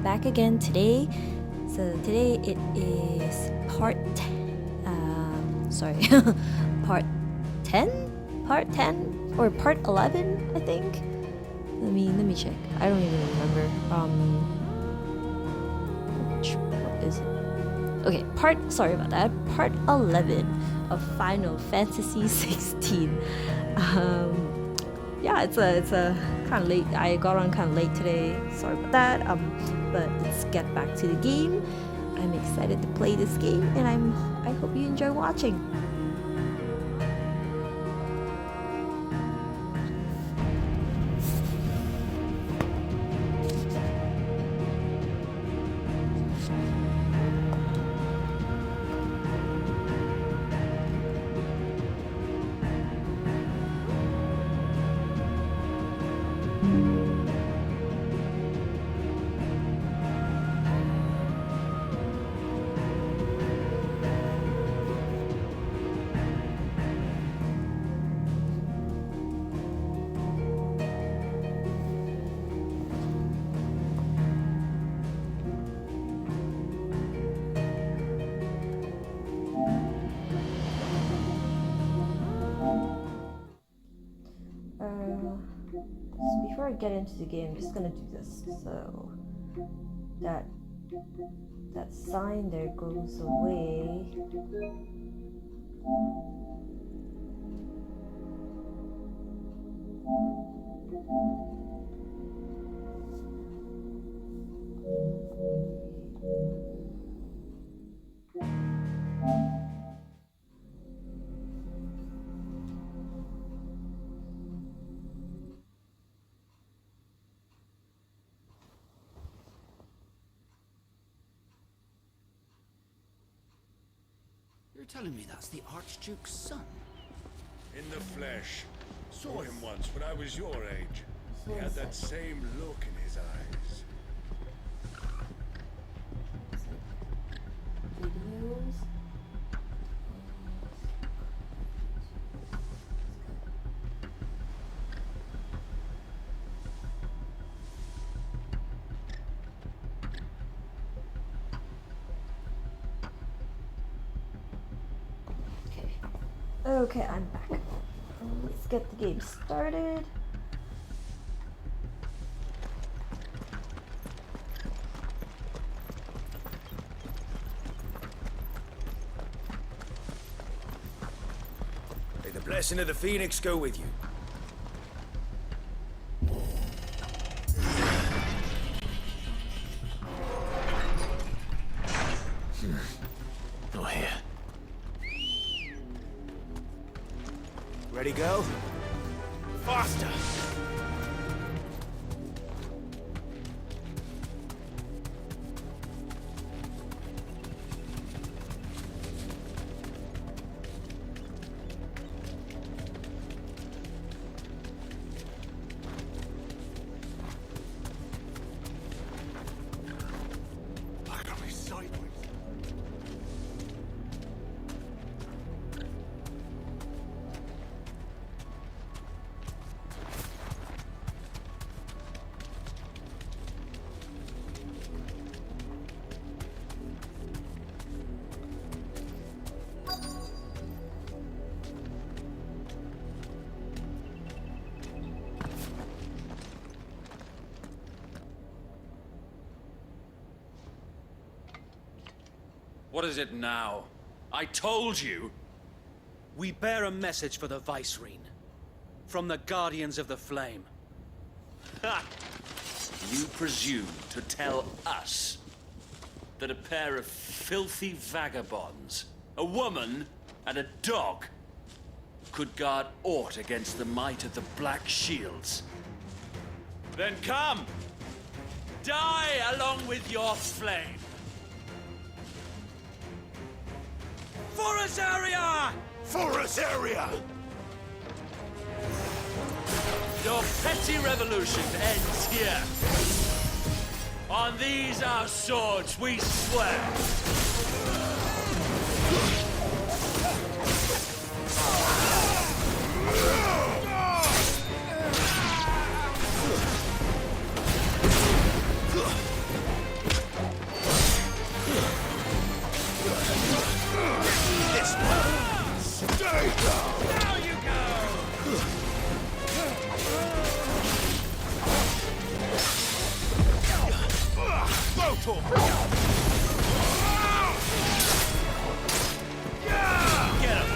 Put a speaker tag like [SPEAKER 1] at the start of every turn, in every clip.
[SPEAKER 1] back again today. So today it is part part 10? Part 10 or part 11, I think. Let me check. I don't even remember. What is it? Okay, sorry about that. Part 11 of Final Fantasy 16. Yeah, it's a kind of late. I got on kind of late today. Sorry about that. But let's get back to the game. I'm excited to play this game, and I hope you enjoy watching. Before I get into the game, I'm just gonna do this. So that sign there goes away.
[SPEAKER 2] You're telling me that's the Archduke's son?
[SPEAKER 3] In the flesh. Saw him once when I was your age. He had that same look in his eyes.
[SPEAKER 1] Videos. Okay, I'm back. Let's get the game started.
[SPEAKER 3] May the blessing of the Phoenix go with you.
[SPEAKER 2] Not here.
[SPEAKER 3] Ready, go? Faster! I got me sideways.
[SPEAKER 4] What is it now? I told you!
[SPEAKER 5] We bear a message for the Vicereine. From the Guardians of the Flame.
[SPEAKER 4] Ha! You presume to tell us that a pair of filthy vagabonds, a woman and a dog, could guard aught against the might of the Black Shields? Then come! Die along with your flame! For Azaria!
[SPEAKER 3] For Azaria!
[SPEAKER 4] Your petty revolution ends here. On these our swords we swear.
[SPEAKER 5] Get him!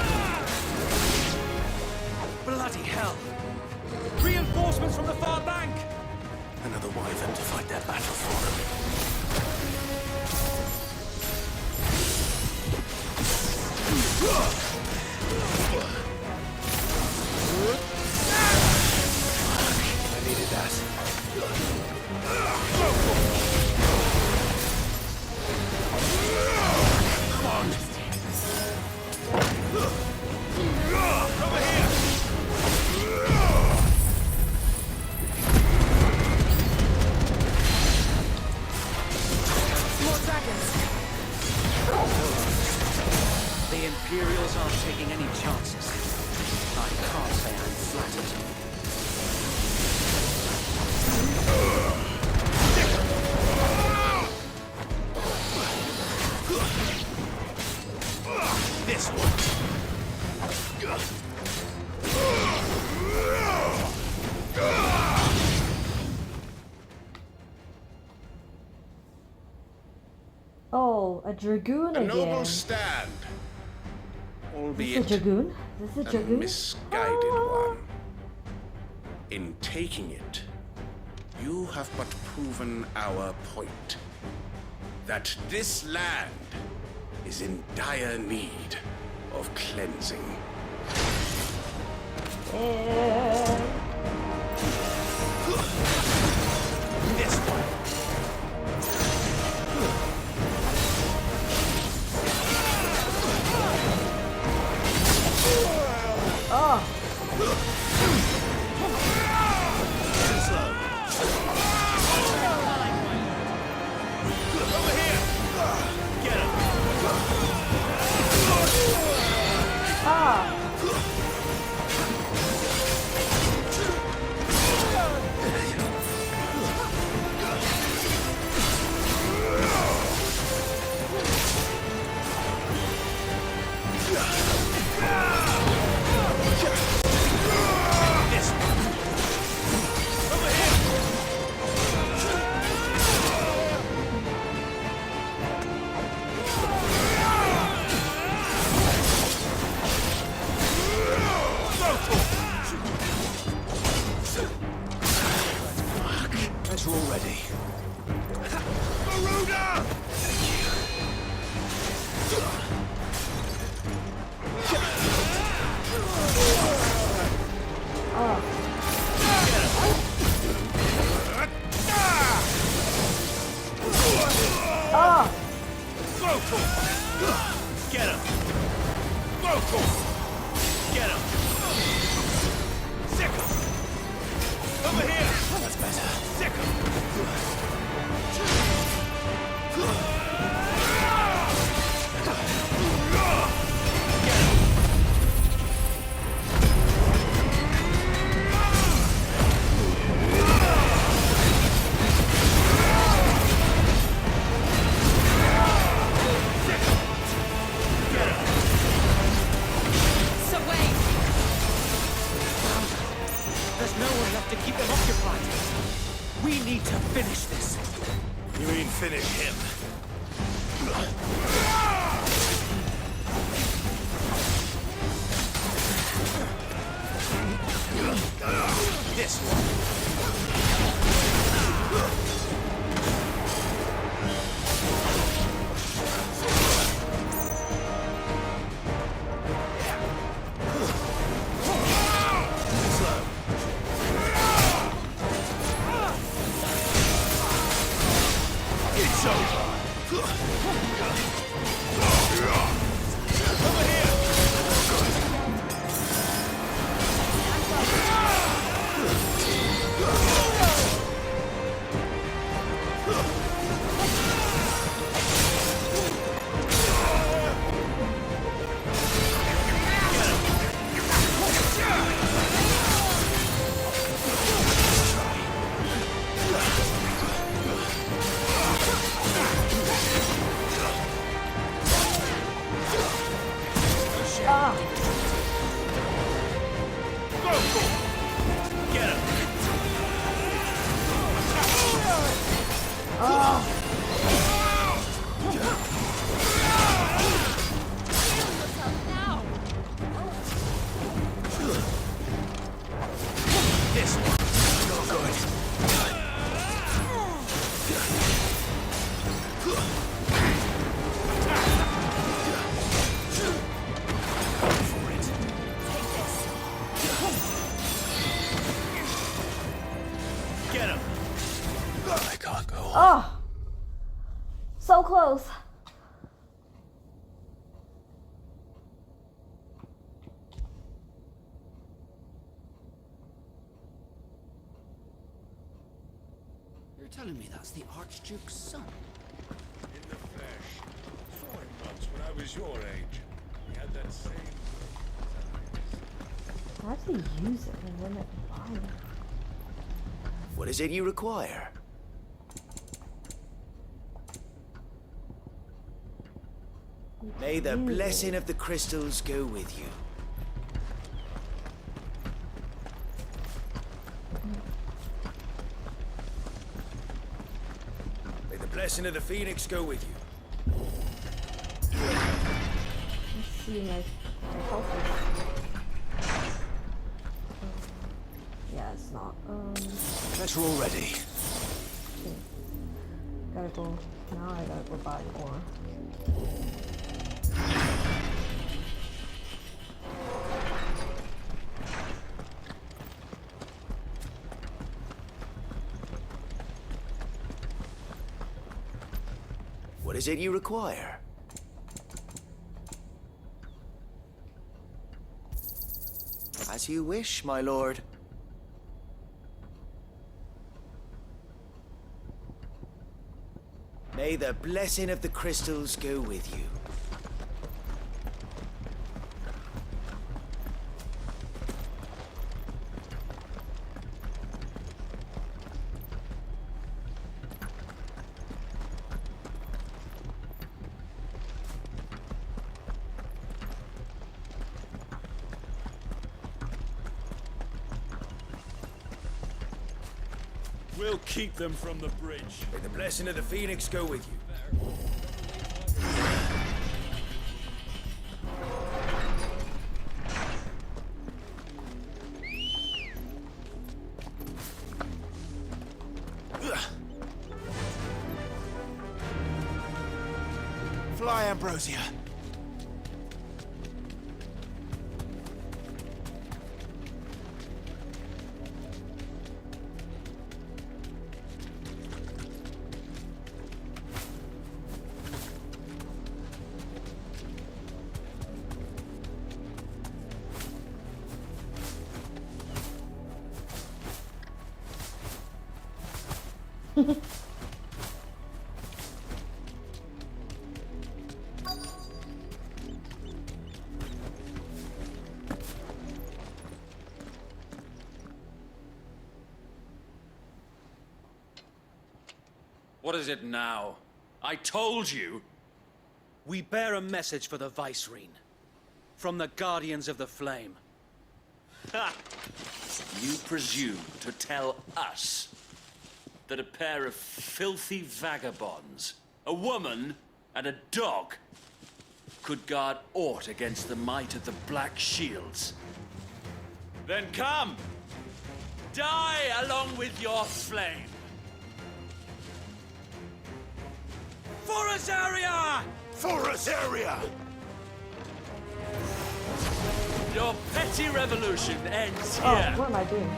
[SPEAKER 5] Bloody hell! Reinforcements from the far bank!
[SPEAKER 2] Another wyvern to fight their battle for them. I needed that. Come on.
[SPEAKER 3] Over here!
[SPEAKER 1] More dragons.
[SPEAKER 5] The Imperials aren't taking any chances. I can't say I'm flattered.
[SPEAKER 2] This one.
[SPEAKER 1] Oh, a dragoon
[SPEAKER 2] A
[SPEAKER 1] again.
[SPEAKER 2] noble stand.
[SPEAKER 1] Is this a
[SPEAKER 2] Albeit
[SPEAKER 1] dragoon? Is this a
[SPEAKER 2] a
[SPEAKER 1] dragoon?
[SPEAKER 2] misguided
[SPEAKER 1] Ah.
[SPEAKER 2] one. In taking it, you have but proven our point. That this land is in dire need of cleansing.
[SPEAKER 1] Yeah.
[SPEAKER 2] This one.
[SPEAKER 1] Oh,
[SPEAKER 3] Over here! Get him!
[SPEAKER 1] ah.
[SPEAKER 3] This one! Over here!
[SPEAKER 2] As you're all ready.
[SPEAKER 3] Maruda!
[SPEAKER 1] Oh,
[SPEAKER 3] Get him! Get him! Sick him! Over here!
[SPEAKER 2] That's better.
[SPEAKER 3] Sick him!
[SPEAKER 1] so wait.
[SPEAKER 5] There's no one left to keep them occupied. We need to finish this.
[SPEAKER 3] You mean finish him?
[SPEAKER 2] This one.
[SPEAKER 3] It's over! Over here!
[SPEAKER 1] So close.
[SPEAKER 5] You're telling me that's the Archduke's son?
[SPEAKER 3] In the flesh. Saw him once when I was your age. He had that same
[SPEAKER 1] I have to use it and then it buy.
[SPEAKER 6] What is it you require? May the blessing of the crystals go with you. May the blessing of the Phoenix go with you.
[SPEAKER 1] Let's see my health is. Yeah, it's not.
[SPEAKER 6] Guess we're all ready.
[SPEAKER 1] Okay. Gotta go. Now I gotta go buy more.
[SPEAKER 6] What is it you require? As you wish, my lord. May the blessing of the crystals go with you.
[SPEAKER 3] We'll keep them from the bridge.
[SPEAKER 6] May the blessing of the Phoenix go with you. Fly, Ambrosia.
[SPEAKER 4] What is it now? I told you!
[SPEAKER 5] We bear a message for the Vicereine. From the Guardians of the Flame.
[SPEAKER 4] Ha! You presume to tell us that a pair of filthy vagabonds, a woman and a dog, could guard aught against the might of the Black Shields? Then come! Die along with your flame! For Azaria!
[SPEAKER 6] For Azaria!
[SPEAKER 4] Your petty revolution ends
[SPEAKER 1] Oh,
[SPEAKER 4] here.
[SPEAKER 1] what am I doing?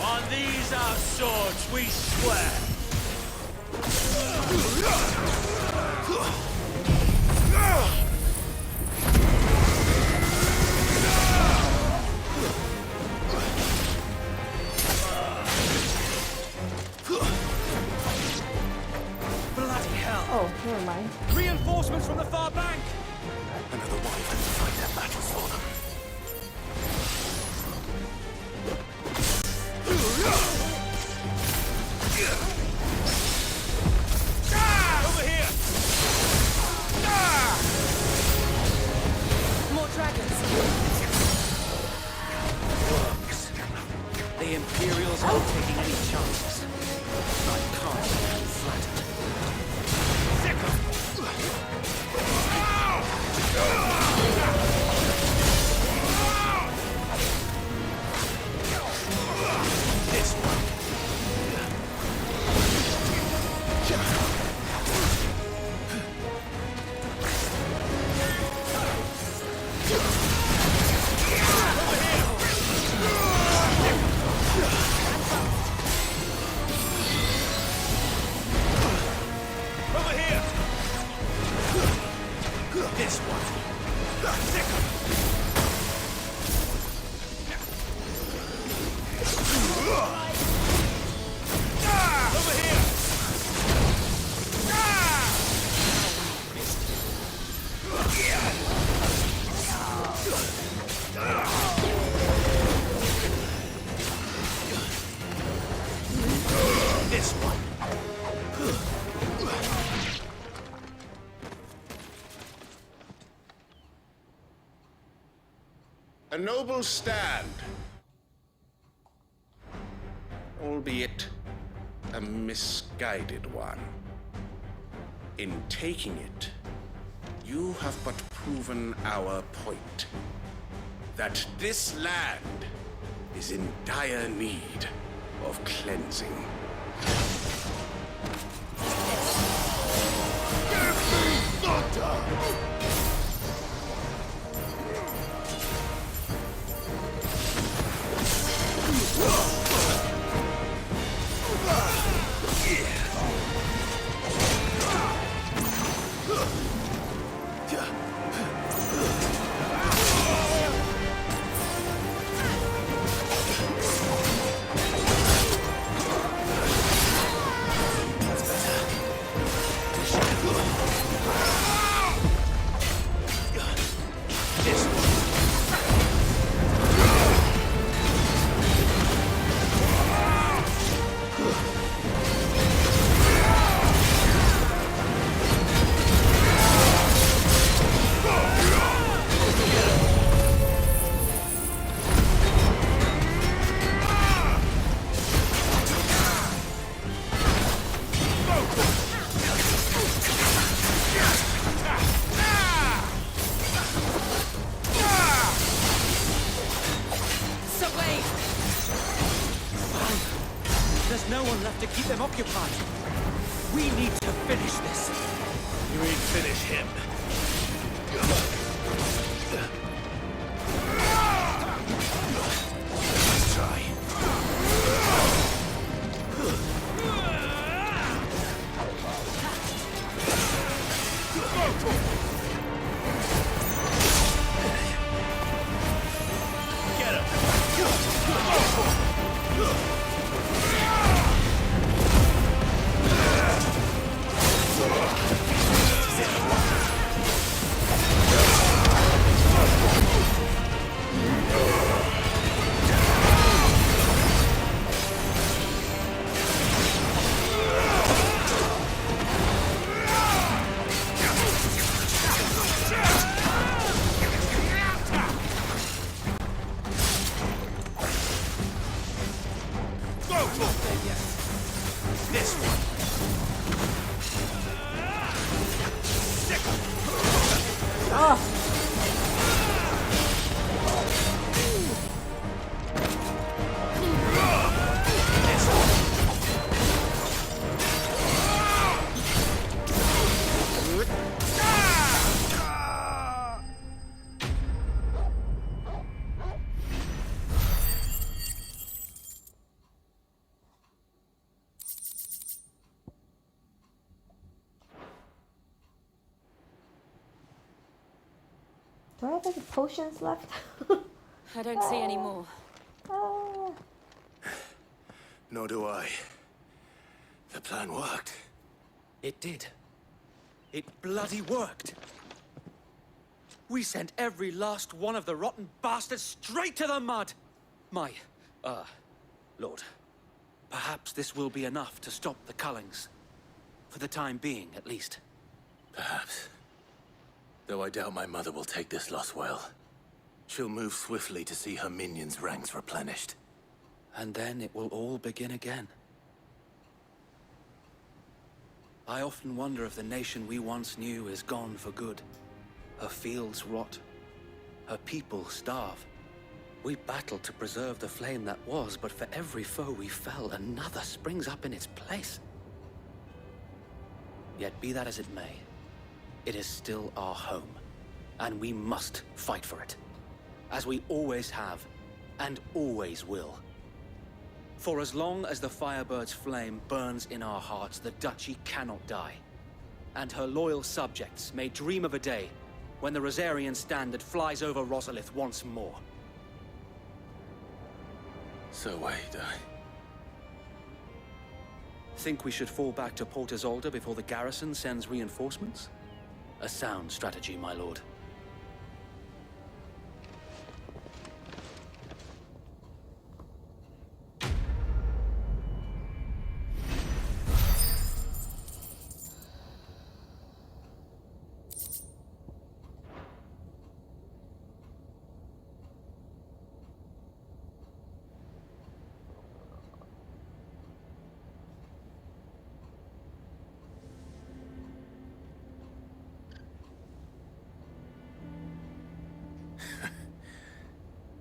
[SPEAKER 4] On these our swords we swear.
[SPEAKER 5] Bloody hell!
[SPEAKER 1] Oh, never mind.
[SPEAKER 5] Reinforcements from the far bank!
[SPEAKER 6] Another wyvern to fight their battles for them.
[SPEAKER 5] Over here!
[SPEAKER 7] More dragons.
[SPEAKER 5] The Imperials aren't taking any chances. I can't be flattered.
[SPEAKER 2] A noble stand. Albeit a misguided one. In taking it, you have but proven our point. That this land is in dire need of cleansing.
[SPEAKER 5] There's no one left to keep them occupied. We need to finish this.
[SPEAKER 3] You mean finish him? Let's try. Get him! This one.
[SPEAKER 1] Do I have any potions left?
[SPEAKER 7] I don't see any more.
[SPEAKER 1] Ah.
[SPEAKER 3] Nor do I. The plan worked.
[SPEAKER 5] It did. It bloody worked. We sent every last one of the rotten bastards straight to the mud. My, Lord, perhaps this will be enough to stop the Cullings. For the time being, at least.
[SPEAKER 3] Perhaps. Though I doubt my mother will take this loss well. She'll move swiftly to see her minions' ranks replenished.
[SPEAKER 5] And then it will all begin again. I often wonder if the nation we once knew is gone for good. Her fields rot. Her people starve. We battled to preserve the flame that was, but for every foe we fell, another springs up in its place. Yet be that as it may, it is still our home, and we must fight for it, as we always have, and always will. For as long as the Firebird's flame burns in our hearts, the Duchy cannot die, and her loyal subjects may dream of a day when the Rosarian standard flies over Rosalith once more.
[SPEAKER 3] So wait,
[SPEAKER 5] Think we should fall back to Port Isolde before the garrison sends reinforcements? A sound strategy, my lord.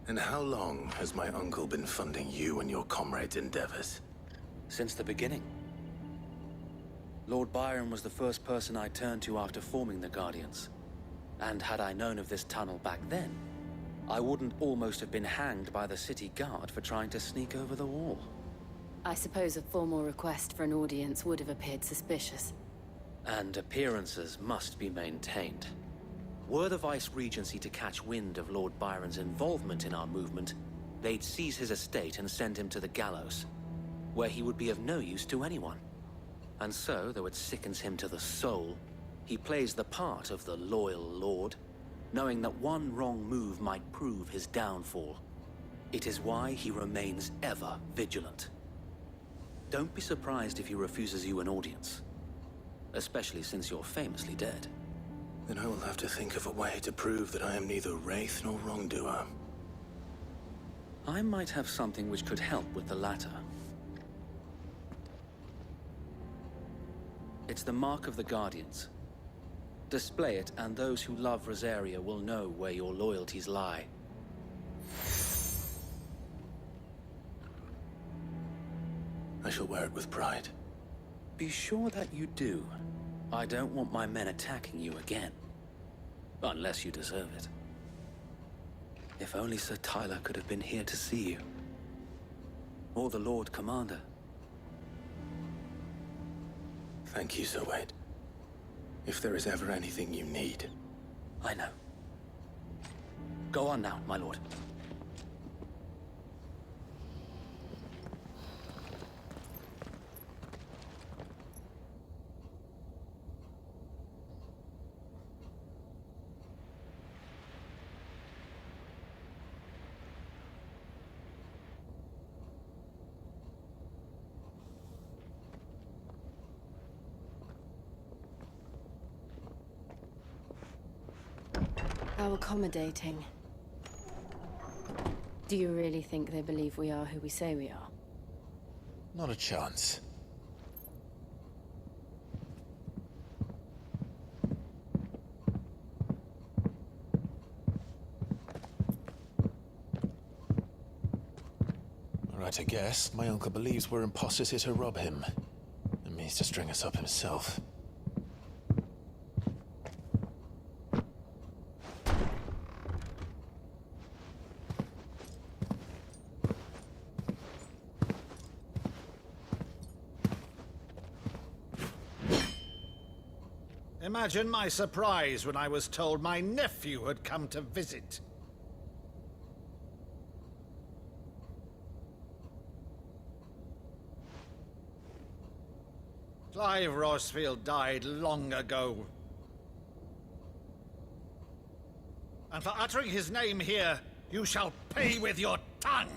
[SPEAKER 3] And how long has my uncle been funding you and your comrades' endeavors?
[SPEAKER 5] Since the beginning. Lord Byron was the first person I turned to after forming the Guardians. And had I known of this tunnel back then, I wouldn't almost have been hanged by the city guard for trying to sneak over the wall.
[SPEAKER 7] I suppose a formal request for an audience would have appeared suspicious.
[SPEAKER 5] And appearances must be maintained. Were the Vice-Regency to catch wind of Lord Byron's involvement in our movement, they'd seize his estate and send him to the gallows, where he would be of no use to anyone. And so, though it sickens him to the soul, he plays the part of the loyal lord, knowing that one wrong move might prove his downfall. It is why he remains ever vigilant. Don't be surprised if he refuses you an audience, especially since you're famously dead.
[SPEAKER 3] Then I will have to think of a way to prove that I am neither wraith nor wrongdoer.
[SPEAKER 5] I might have something which could help with the latter. It's the mark of the Guardians. Display it, and those who love Rosaria will know where your loyalties lie.
[SPEAKER 3] I shall wear it with pride.
[SPEAKER 5] Be sure that you do. I don't want my men attacking you again. Unless you deserve it. If only Sir Tyler could have been here to see you. Or the Lord Commander.
[SPEAKER 3] Thank you, Sir Wade. If there is ever anything you need.
[SPEAKER 5] I know. Go on now, my lord.
[SPEAKER 7] How accommodating. Do you really think they believe we are who we say we are?
[SPEAKER 8] Not a chance. Right, I guess. My uncle believes we're imposters here to rob him. And means to string us up himself.
[SPEAKER 9] Imagine my surprise when I was told my nephew had come to visit. Clive Rosfield died long ago. And for uttering his name here, you shall pay with your tongue!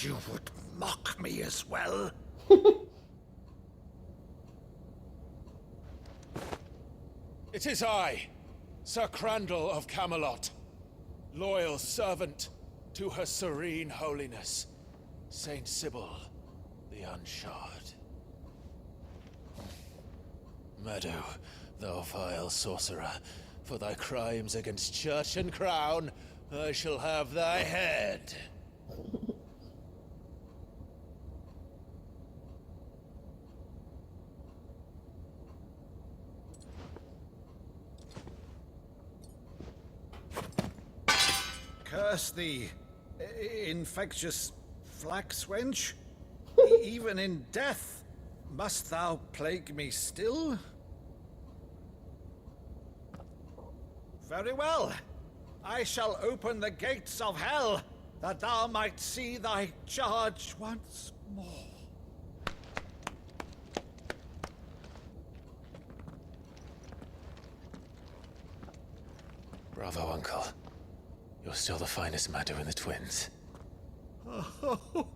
[SPEAKER 9] You would mock me as well?
[SPEAKER 8] It is I, Sir Crandall of Camelot, loyal servant to Her Serene Holiness, Saint Sybil the Unshod. Meadow, thou vile sorcerer, for thy crimes against church and crown, I shall have thy head.
[SPEAKER 9] Curse thee, infectious flax wench. Even in death, must thou plague me still? Very well. I shall open the gates of hell, that thou might see thy charge once more.
[SPEAKER 8] Bravo, Uncle. You're still the finest Meadow in the twins.
[SPEAKER 9] Oh,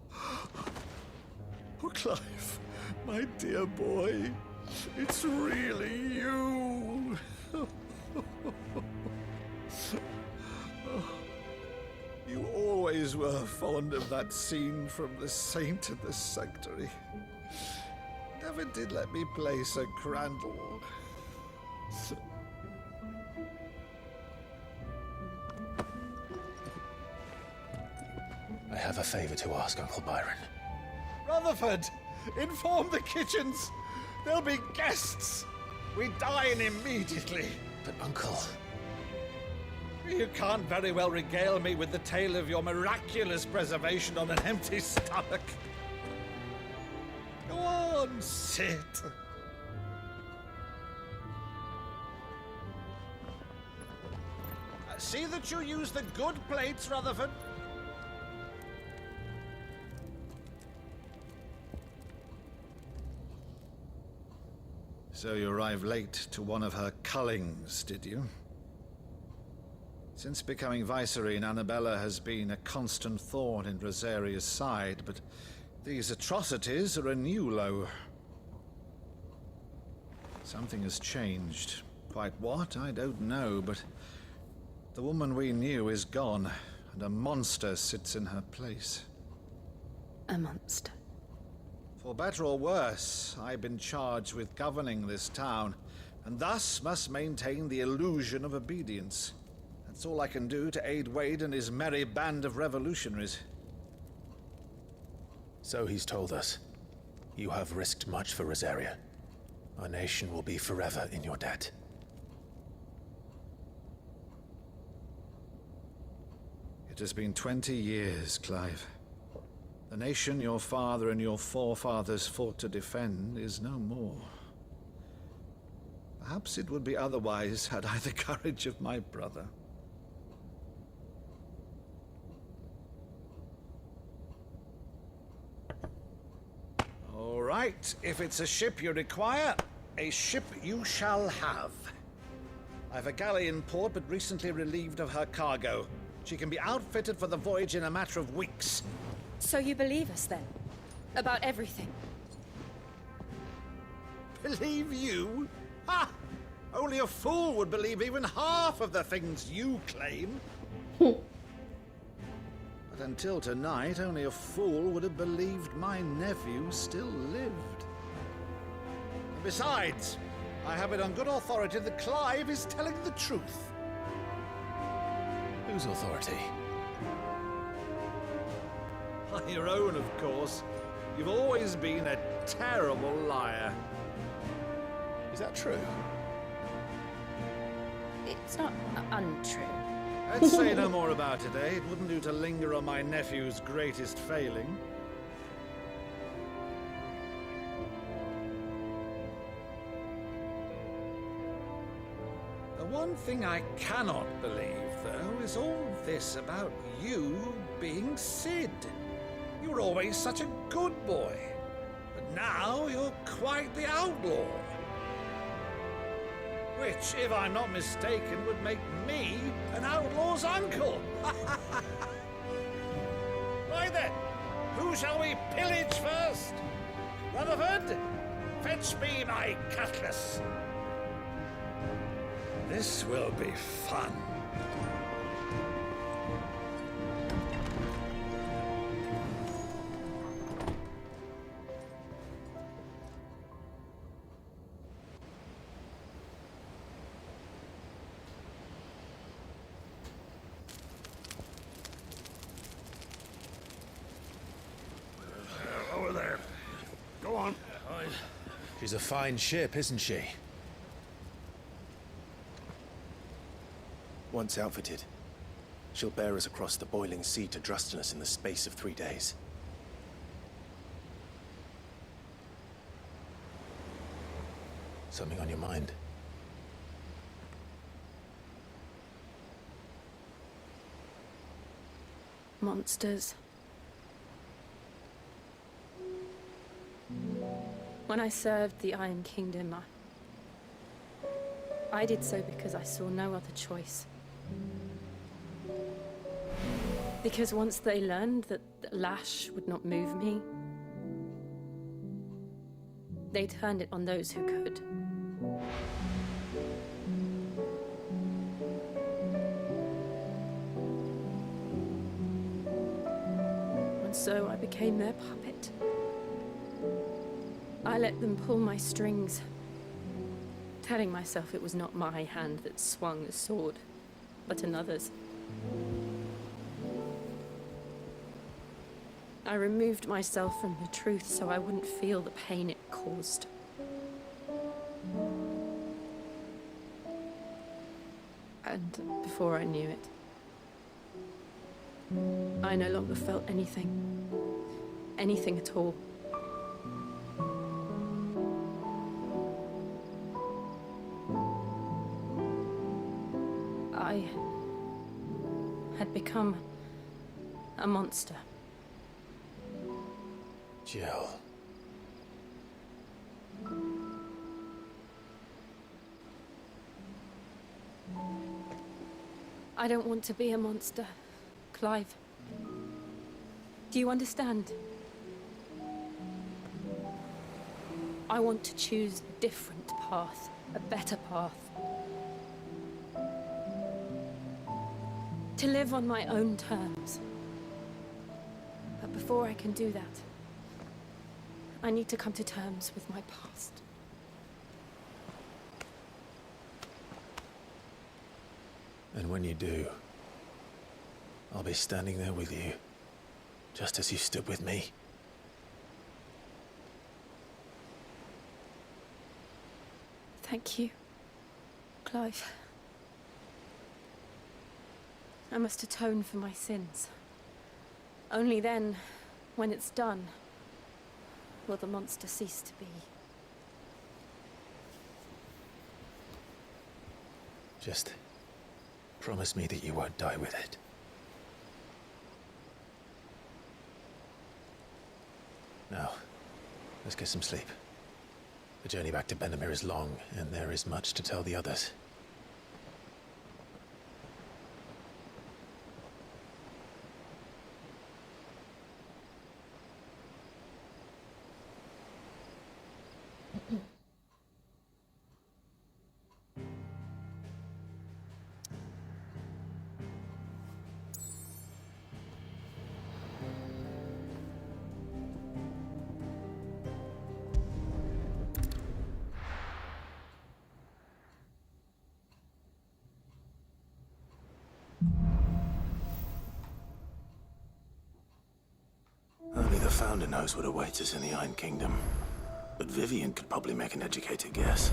[SPEAKER 9] Clive, my dear boy, it's really you. You always always were fond of that scene from The Saint and the Sanctuary. Never did let me play Sir Crandall.
[SPEAKER 8] I have a favor to ask, Uncle Byron.
[SPEAKER 9] Rutherford, inform the kitchens. There'll be guests. We dine immediately.
[SPEAKER 8] But, Uncle...
[SPEAKER 9] You can't very well regale me with the tale of your miraculous preservation on an empty stomach. Go on, sit. See that you use the good plates, Rutherford. So you arrived late to one of her cullings, did you? Since becoming Vicereine, Annabella has been a constant thorn in Rosaria's side, but these atrocities are a new low. Something has changed. Quite what, I don't know, but the woman we knew is gone, and a monster sits in her place.
[SPEAKER 7] A monster.
[SPEAKER 9] For better or worse, I've been charged with governing this town, and thus must maintain the illusion of obedience. That's all I can do to aid Wade and his merry band of revolutionaries.
[SPEAKER 8] So he's told us. You have risked much for Rosaria. Our nation will be forever in your debt.
[SPEAKER 9] It has been 20 years, Clive. The nation your father and your forefathers fought to defend is no more. Perhaps it would be otherwise had I the courage of my brother. All right, if it's a ship you require, a ship you shall have. I've a galley in port, but recently relieved of her cargo. She can be outfitted for the voyage in a matter of weeks.
[SPEAKER 7] So you believe us then? About everything?
[SPEAKER 9] Believe you? Ha! Only a fool would believe even half of the things you claim. But until tonight, only a fool would have believed my nephew still lived. And besides, I have it on good authority that Clive is telling the truth.
[SPEAKER 8] Whose authority?
[SPEAKER 9] On your own, of course. You've always been a terrible liar.
[SPEAKER 8] Is that true?
[SPEAKER 7] It's not untrue.
[SPEAKER 9] Let's say no more about it, eh? It wouldn't do to linger on my nephew's greatest failing. The one thing I cannot believe, though, is all this about you being Sid. You were always such a good boy, but now you're quite the outlaw. Which, if I'm not mistaken, would make me an outlaw's uncle. Right then, who shall we pillage first? Rutherford, fetch me my cutlass. This will be fun.
[SPEAKER 2] Over there. Go on.
[SPEAKER 8] She's a fine ship, isn't she?
[SPEAKER 10] Once outfitted, she'll bear us across the boiling sea to Drustinus in the space of 3 days.
[SPEAKER 8] Something on your mind?
[SPEAKER 7] Monsters. When I served the Iron Kingdom, I did so because I saw no other choice. Because once they learned that Lash would not move me, they turned it on those who could.
[SPEAKER 11] so I became their puppet. I let them pull my strings, telling myself it was not my hand that swung the sword, but another's. I removed myself from the truth so I wouldn't feel the pain it caused. And before I knew it, I no longer felt anything. Anything at all. I had become a monster.
[SPEAKER 8] Jill.
[SPEAKER 11] I don't want to be a monster, Clive. Do you understand? I want to choose a different path, a better path. To live on my own terms. But before I can do that, I need to come to terms with my past.
[SPEAKER 8] And when you do, I'll be standing there with you, just as you stood with me.
[SPEAKER 11] Thank you, Clive. I must atone for my sins. Only then, when it's done, will the monster cease to be.
[SPEAKER 8] Just promise me that you won't die with it. Now, let's get some sleep. The journey back to Benamir is long, and there is much to tell the others.
[SPEAKER 3] Only the Founder knows what awaits us in the Iron Kingdom. But Vivian could probably make an educated guess.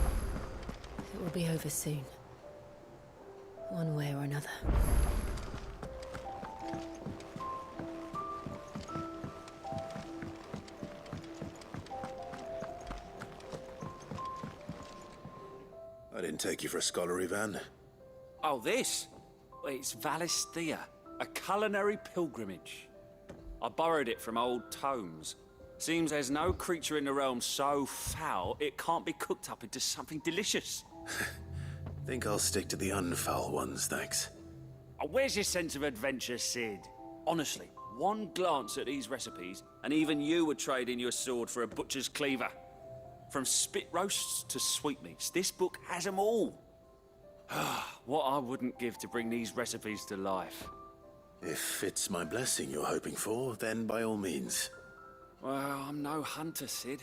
[SPEAKER 7] It will be over soon. One way or another.
[SPEAKER 3] I didn't take you for a scholar, Ivan.
[SPEAKER 4] Oh, this? Well, it's Valisthea, a culinary pilgrimage. I borrowed it from old tomes. Seems there's no creature in the realm so foul it can't be cooked up into something delicious.
[SPEAKER 3] Think I'll stick to the unfoul ones, thanks.
[SPEAKER 4] Oh, where's your sense of adventure, Sid? Honestly, one glance at these recipes, and even you would trade in your sword for a butcher's cleaver. From spit roasts to sweetmeats, this book has them all. What I wouldn't give to bring these recipes to life.
[SPEAKER 3] If it's my blessing you're hoping for, then by all means.
[SPEAKER 4] Well, I'm no hunter, Sid.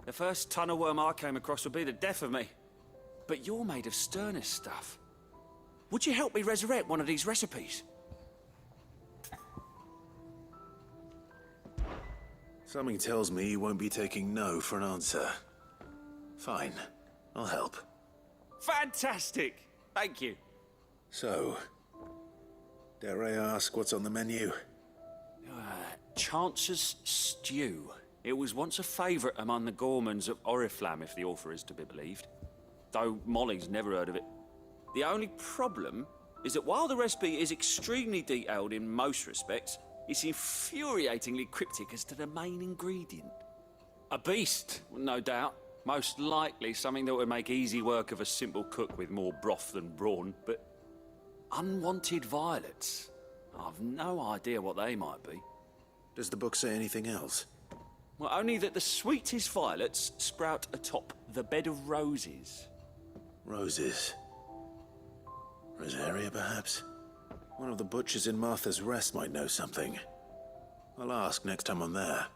[SPEAKER 4] The first tunnel worm I came across would be the death of me. But you're made of sterner stuff. Would you help me resurrect one of these recipes?
[SPEAKER 3] Something tells me you won't be taking no for an answer. Fine, I'll help.
[SPEAKER 4] Fantastic! Thank you.
[SPEAKER 3] So, dare I ask what's on the menu?
[SPEAKER 4] Chance's Stew. It was once a favourite among the gourmands of Oriflamme, if the author is to be believed. Though Molly's never heard of it. The only problem is that while the recipe is extremely detailed in most respects, it's infuriatingly cryptic as to the main ingredient. A beast, no doubt. Most likely something that would make easy work of a simple cook with more broth than brawn, but unwanted violets. I've no idea what they might be.
[SPEAKER 3] Does the book say anything else?
[SPEAKER 4] Well, only that the sweetest violets sprout atop the bed of roses.
[SPEAKER 3] Roses. Rosaria, perhaps? One of the butchers in Martha's Rest might know something. I'll ask next time I'm there.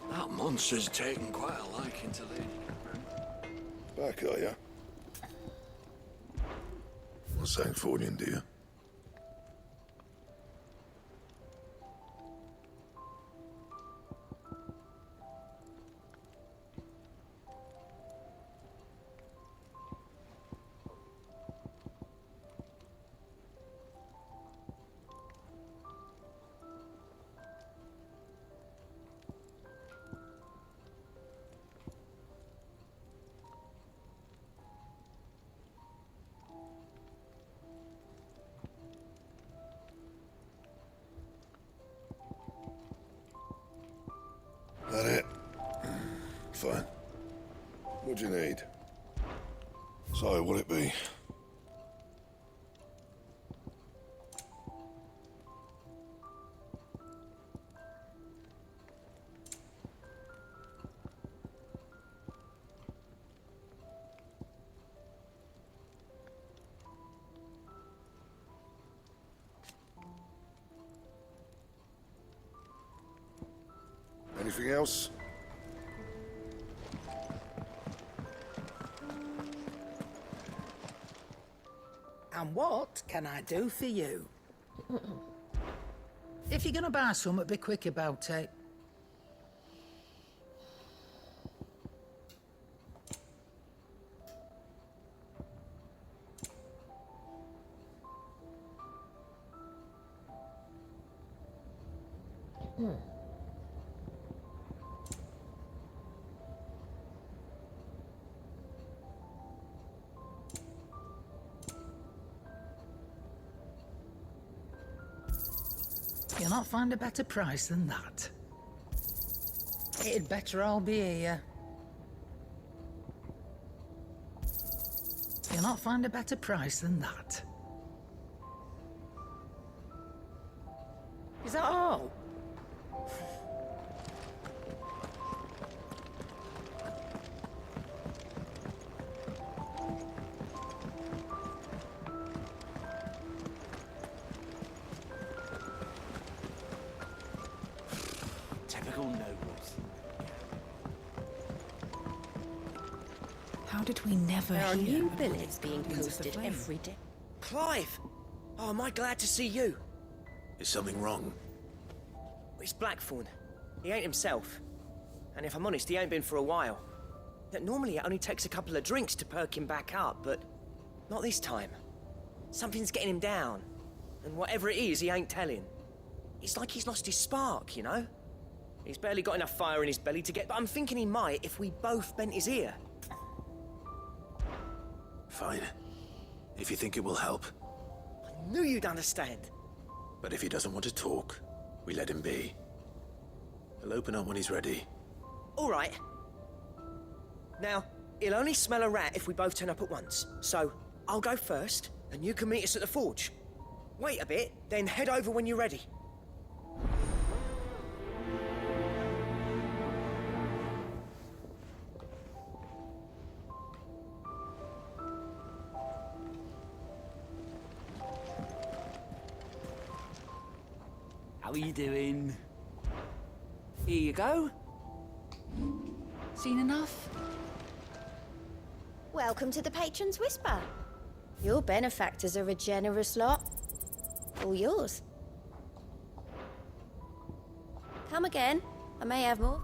[SPEAKER 12] That monster's taken quite a liking to Lady.
[SPEAKER 13] Back, are ya? Well, Sancfordian, dear. That it? Fine. What do you need? So, what'll it be? Anything else?
[SPEAKER 14] And what can I do for you? If you're gonna buy something, be quick about it. You'll not find a better price than that. It'd better all be here. You'll not find a better price than that. Is that all?
[SPEAKER 6] Typical nobles.
[SPEAKER 15] How did we never
[SPEAKER 16] There are
[SPEAKER 15] hear
[SPEAKER 16] new
[SPEAKER 15] of
[SPEAKER 16] billets
[SPEAKER 15] the
[SPEAKER 16] being
[SPEAKER 15] Guardians of the
[SPEAKER 16] posted
[SPEAKER 15] Flame?
[SPEAKER 16] every day.
[SPEAKER 6] Clive! Oh, am I glad to see you?
[SPEAKER 3] Is something wrong?
[SPEAKER 6] It's Blackthorn. He ain't himself. And if I'm honest, he ain't been for a while. That normally it only takes a couple of drinks to perk him back up, but not this time. Something's getting him down. And whatever it is, he ain't telling. It's like he's lost his spark, you know? He's barely got enough fire in his belly to get... But I'm thinking he might if we both bent his ear.
[SPEAKER 3] Fine. If you think it will help.
[SPEAKER 6] I knew you'd understand.
[SPEAKER 3] But if he doesn't want to talk, we let him be. He'll open up when he's ready.
[SPEAKER 6] All right. Now, he'll only smell a rat if we both turn up at once. So, I'll go first, and you can meet us at the forge. Wait a bit, then head over when you're ready.
[SPEAKER 17] How are you doing? Here you go. Seen enough?
[SPEAKER 16] Welcome to the Patron's Whisper. Your benefactors are a generous lot. All yours. Come again. I may have more.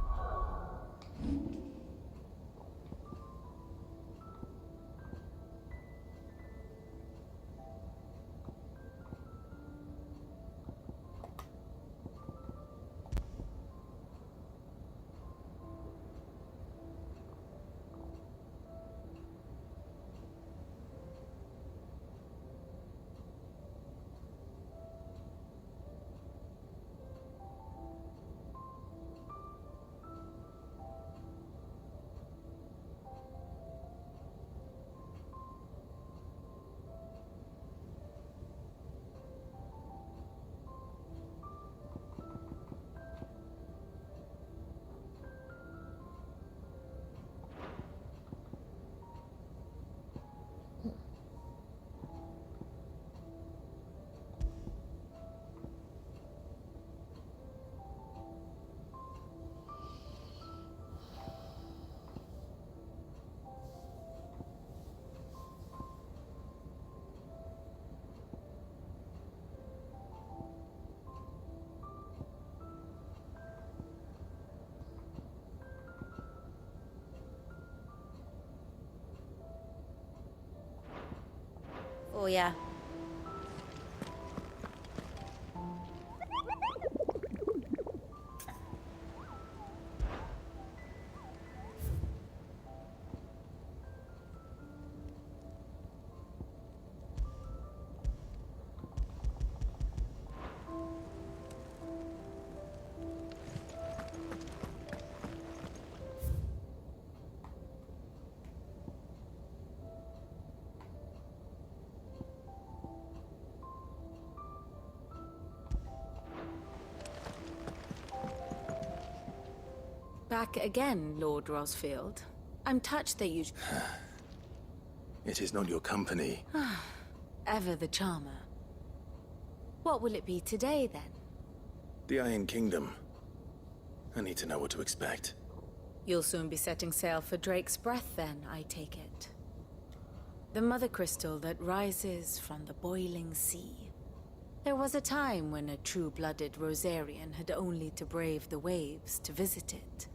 [SPEAKER 16] for ya.
[SPEAKER 7] Back again, Lord Rosfield. I'm touched that you...
[SPEAKER 3] It is not your company.
[SPEAKER 7] Ever the charmer. What will it be today, then?
[SPEAKER 3] The Iron Kingdom. I need to know what to expect.
[SPEAKER 7] You'll soon be setting sail for Drake's Breath, then, I take it. The mother crystal that rises from the boiling sea. There was a time when a true-blooded Rosarian had only to brave the waves to visit it.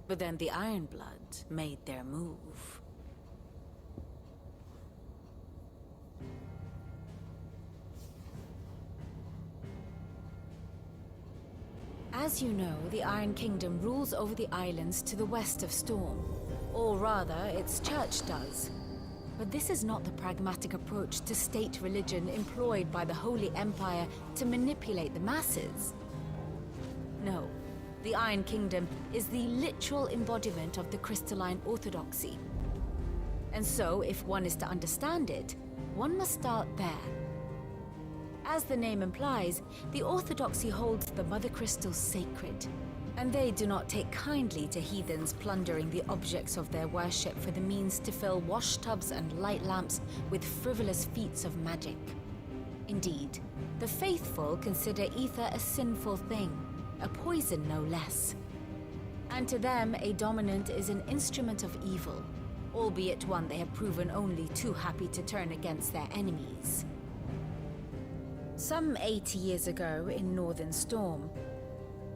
[SPEAKER 7] But then the Ironblood made their move. As you know, the Iron Kingdom rules over the islands to the west of Storm. Or rather, its church does. But this is not the pragmatic approach to state religion employed by the Holy Empire to manipulate the masses. No, the Iron Kingdom is the literal embodiment of the crystalline orthodoxy. And so, if one is to understand it, one must start there. As the name implies, the orthodoxy holds the mother crystal sacred, and they do not take kindly to heathens plundering the objects of their worship for the means to fill washtubs and light lamps with frivolous feats of magic. Indeed, the faithful consider ether a sinful thing, a poison no less. And to them, a dominant is an instrument of evil, albeit one they have proven only too happy to turn against their enemies. Some 80 years ago, in Northern Storm,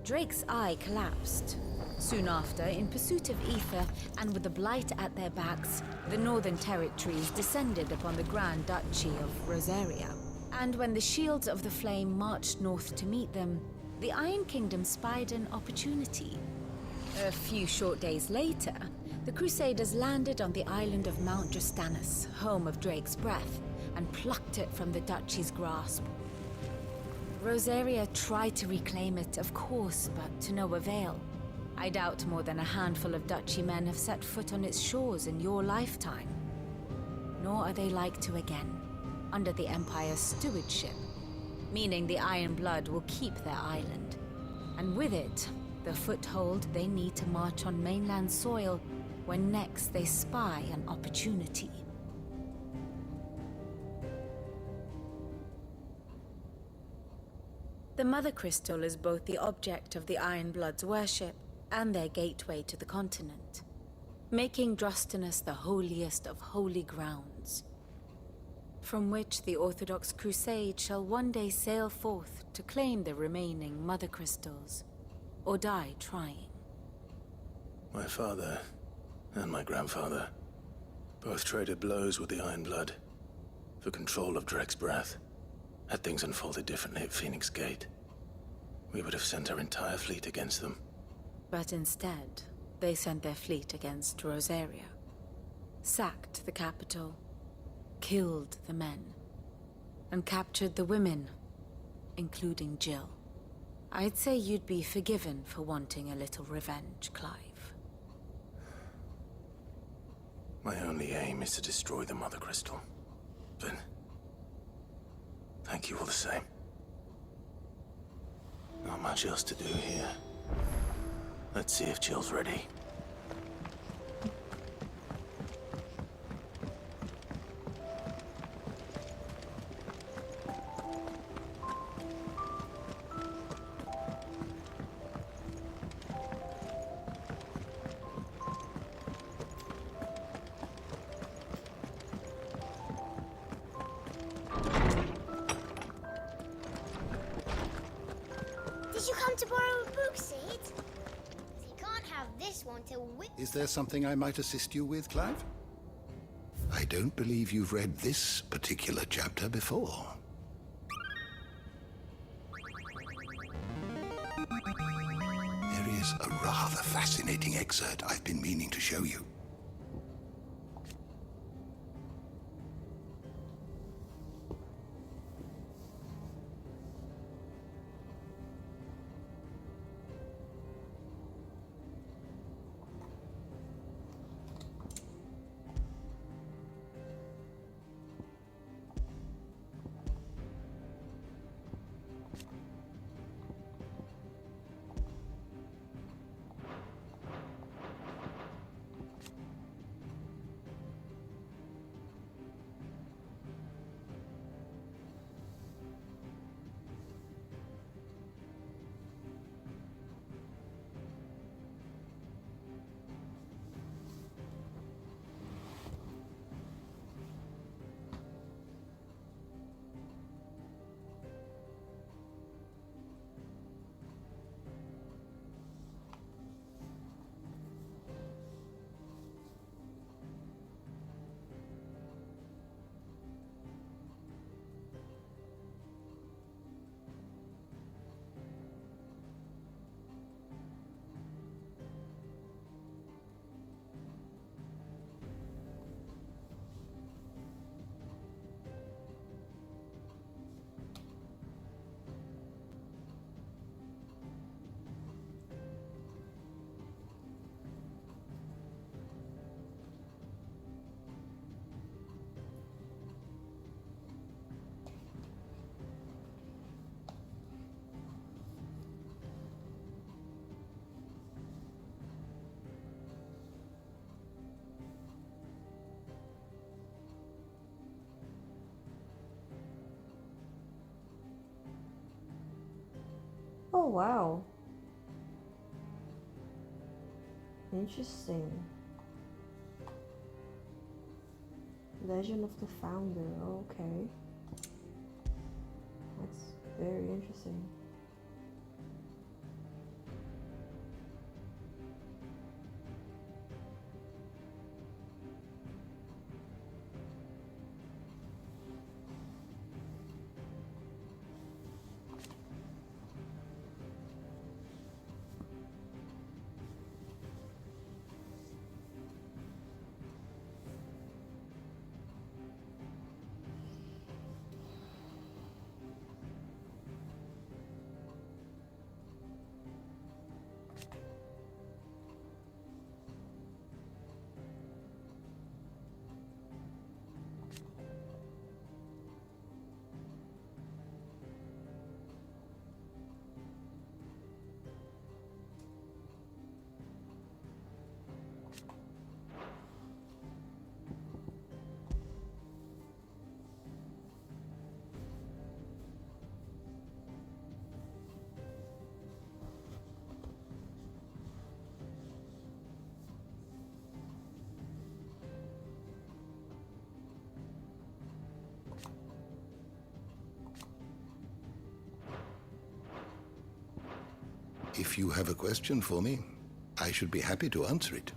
[SPEAKER 7] Drake's eye collapsed. Soon after, in pursuit of ether, and with the Blight at their backs, the Northern Territories descended upon the Grand Duchy of Rosaria. And when the Shields of the Flame marched north to meet them, the Iron Kingdom spied an opportunity. A few short days later, the Crusaders landed on the island of Mount Justanus, home of Drake's Breath, and plucked it from the Duchy's grasp. Rosaria tried to reclaim it, of course, but to no avail. I doubt more than a handful of Duchy men have set foot on its shores in your lifetime. Nor are they like to again, under the Empire's stewardship, meaning the Iron Blood will keep their island. And with it, the foothold they need to march on mainland soil when next they spy an opportunity. The Mother Crystal is both the object of the Iron Blood's worship and their gateway to the continent, making Drostanus the holiest of holy grounds, from which the Orthodox Crusade shall one day sail forth to claim the remaining Mother Crystals, or die trying.
[SPEAKER 3] My father and my grandfather both traded blows with the Iron Blood for control of Drake's Breath. Had things unfolded differently at Phoenix Gate, we would have sent our entire fleet against them.
[SPEAKER 7] But instead, they sent their fleet against Rosaria, sacked the capital, killed the men, and captured the women, including Jill. I'd say you'd be forgiven for wanting a little revenge, Clive.
[SPEAKER 3] My only aim is to destroy the Mother Crystal. But thank you all the same. Not much else to do here. Let's see if Jill's ready.
[SPEAKER 16] Did you come to borrow a book, Sid? You can't have this one till we...
[SPEAKER 13] Is there something I might assist you with, Clive?
[SPEAKER 15] I don't believe you've read this particular chapter before. There is a rather fascinating excerpt I've been meaning to show you.
[SPEAKER 1] Oh wow. Interesting. Legend of the Founder. Okay. That's very interesting.
[SPEAKER 15] If you have a question for me, I should be happy to answer it.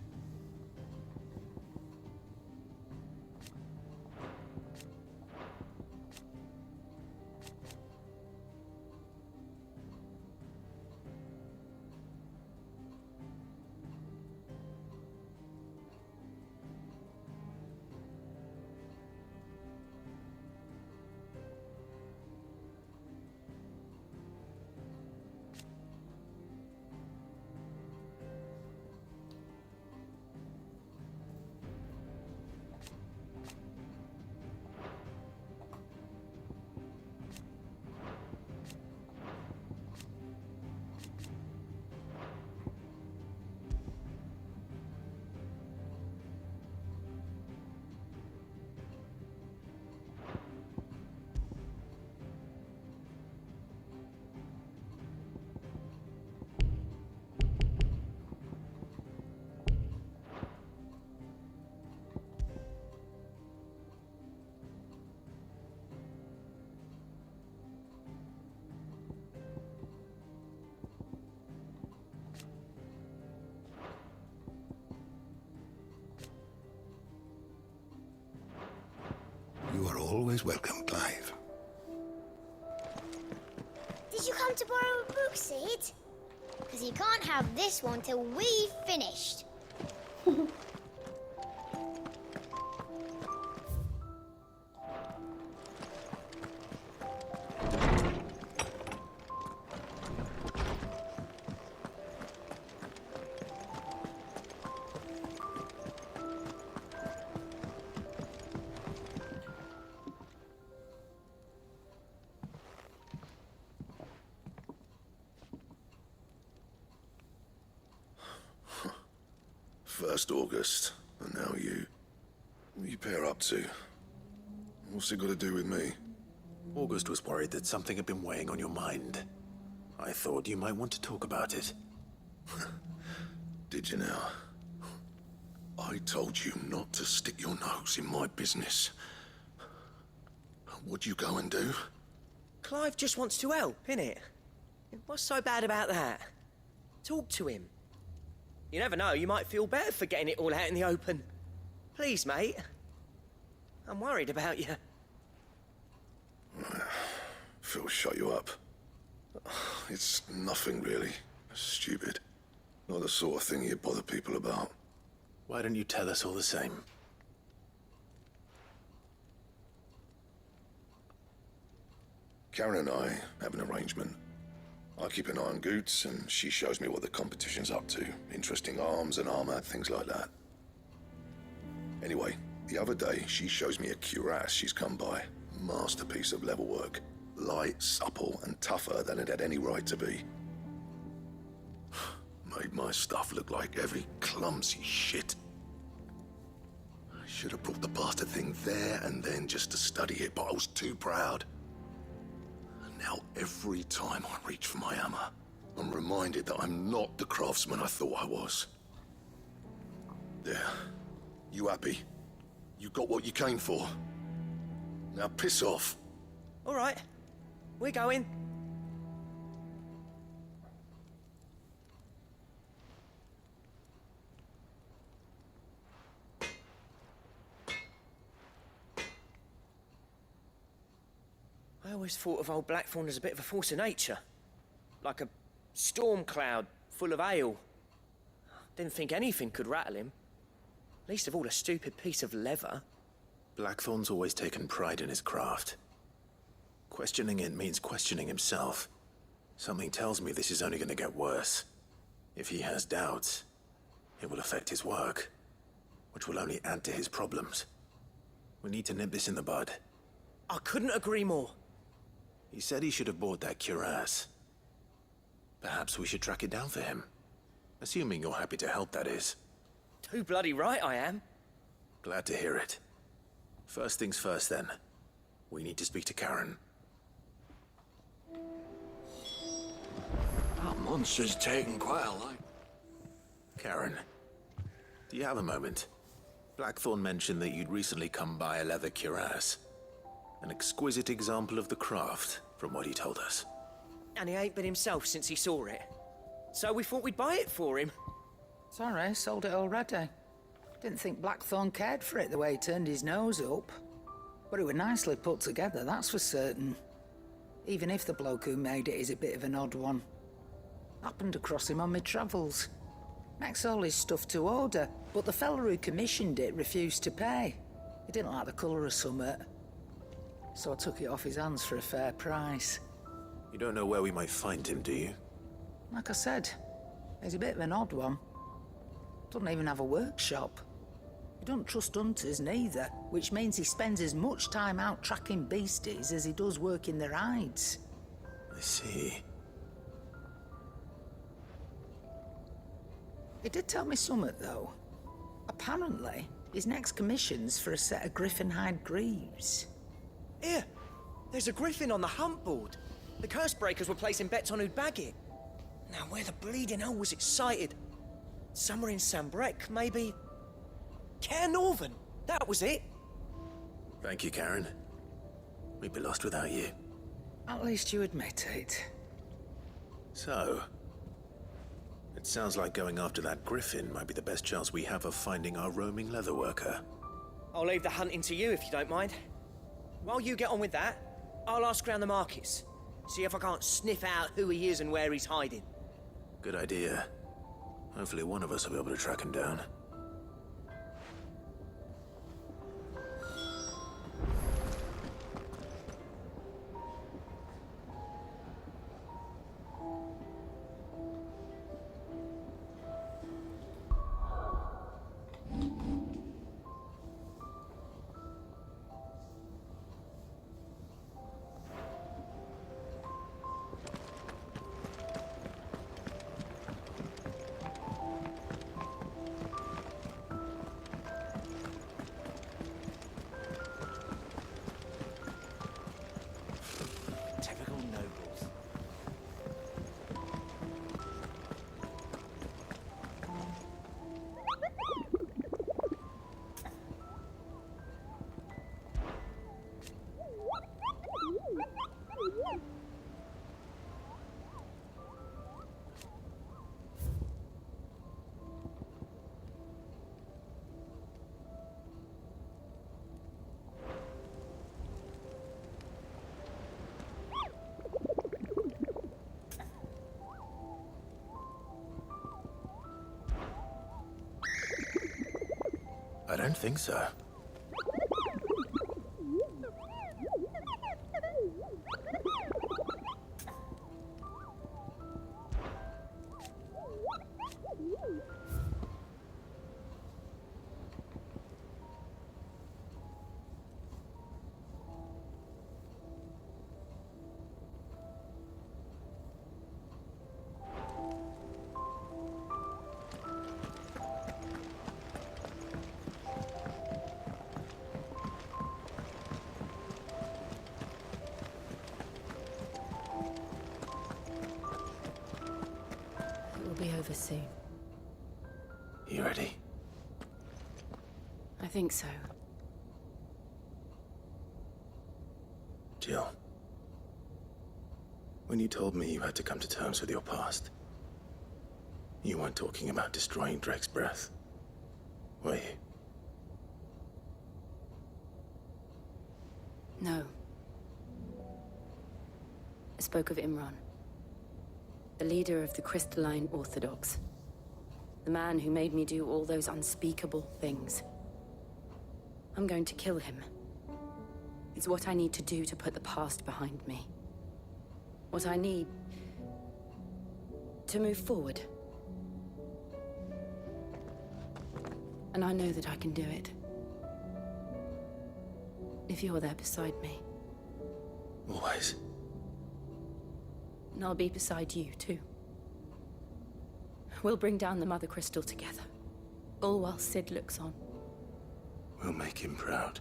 [SPEAKER 15] always welcome, Clive.
[SPEAKER 18] Did you come to borrow a book, Sid? Because you can't have this one till we've finished.
[SPEAKER 13] First August, and now you. What are you pair up to? What's it got to do with me?
[SPEAKER 3] August was worried that something had been weighing on your mind. I thought you might want to talk about it.
[SPEAKER 13] Did you now? I told you not to stick your nose in my business. What'd you go and do?
[SPEAKER 6] Clive just wants to help, innit? What's so bad about that? Talk to him. You never know, you might feel better for getting it all out in the open. Please, mate. I'm worried about you.
[SPEAKER 13] Phil shut you up. It's nothing really. Stupid. Not the sort of thing you bother people about.
[SPEAKER 3] Why don't you tell us all the same?
[SPEAKER 13] Karen and I have an arrangement. I keep an eye on Goots, and she shows me what the competition's up to. Interesting arms and armor, things like that. Anyway, the other day, she shows me a cuirass she's come by. Masterpiece of level work. Light, supple, and tougher than it had any right to be. Made my stuff look like heavy, clumsy shit. I should have brought the bastard thing there and then just to study it, but I was too proud. Now, every time I reach for my hammer, I'm reminded that I'm not the craftsman I thought I was. There. You happy? You got what you came for. Now piss off.
[SPEAKER 6] All right. We're going. I always thought of old Blackthorn as a bit of a force of nature. Like a storm cloud full of ale. Didn't think anything could rattle him. Least of all a stupid piece of leather.
[SPEAKER 3] Blackthorn's always taken pride in his craft. Questioning it means questioning himself. Something tells me this is only going to get worse. If he has doubts, it will affect his work, which will only add to his problems. We need to nip this in the bud.
[SPEAKER 6] I couldn't agree more.
[SPEAKER 3] He said he should have bought that cuirass. Perhaps we should track it down for him. Assuming you're happy to help, that is.
[SPEAKER 6] Too bloody right I am.
[SPEAKER 3] Glad to hear it. First things first, then. We need to speak to Karen.
[SPEAKER 12] That monster's taken quite a life.
[SPEAKER 3] Karen, do you have a moment? Blackthorn mentioned that you'd recently come by a leather cuirass. An exquisite example of the craft, from what he told us.
[SPEAKER 6] And he ain't been himself since he saw it. So we thought we'd buy it for him.
[SPEAKER 14] Sorry, sold it already. Didn't think Blackthorn cared for it the way he turned his nose up. But it was nicely put together, that's for certain. Even if the bloke who made it is a bit of an odd one. Happened across him on my travels. Makes all his stuff to order, but the fella who commissioned it refused to pay. He didn't like the colour of summit. So I took it off his hands for a fair price.
[SPEAKER 3] You don't know where we might find him, do you?
[SPEAKER 14] Like I said, he's a bit of an odd one. Doesn't even have a workshop. He don't trust hunters neither, which means he spends as much time out tracking beasties as he does working their hides.
[SPEAKER 3] I see.
[SPEAKER 14] He did tell me something, though. Apparently, his next commission's for a set of griffin hide greaves.
[SPEAKER 6] Here, there's a griffin on the hunt board. The curse breakers were placing bets on who'd bag it. Now, where the bleeding hell was it sighted? Somewhere in Sambrec, maybe... Care Northern, that was it.
[SPEAKER 3] Thank you, Karen. We'd be lost without you.
[SPEAKER 14] At least you admit it.
[SPEAKER 3] So, it sounds like going after that griffin might be the best chance we have of finding our roaming leatherworker.
[SPEAKER 6] I'll leave the hunting to you if you don't mind. While you get on with that, I'll ask around the markets. See if I can't sniff out who he is and where he's hiding.
[SPEAKER 3] Good idea. Hopefully one of us will be able to track him down.
[SPEAKER 6] Typical nobles.
[SPEAKER 3] I don't think so.
[SPEAKER 11] It will be over soon.
[SPEAKER 3] You ready?
[SPEAKER 11] I think so.
[SPEAKER 3] Jill. When you told me you had to come to terms with your past, you weren't talking about destroying Drake's breath, were you?
[SPEAKER 11] No. I spoke of Imran, the leader of the Crystalline Orthodox. The man who made me do all those unspeakable things. I'm going to kill him. It's what I need to do to put the past behind me. What I need to move forward. And I know that I can do it. If you're there beside me.
[SPEAKER 3] Always.
[SPEAKER 11] And I'll be beside you, too. We'll bring down the Mother Crystal together. All while Sid looks on.
[SPEAKER 3] We'll make him proud.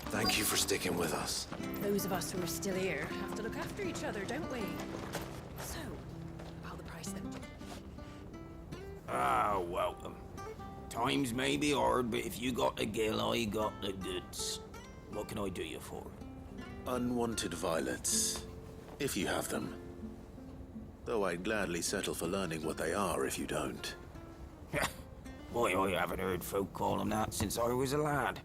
[SPEAKER 3] Thank you for sticking with us.
[SPEAKER 19] Those of us who are still here have to look after each other, don't we? So, about the price then.
[SPEAKER 20] Ah, welcome. Times may be hard, but if you got the gill, I got the goods. What can I do you for?
[SPEAKER 3] Unwanted violets, if you have them. Though I'd gladly settle for learning what they are if you don't.
[SPEAKER 20] Boy, I haven't heard folk call them that since I was a lad.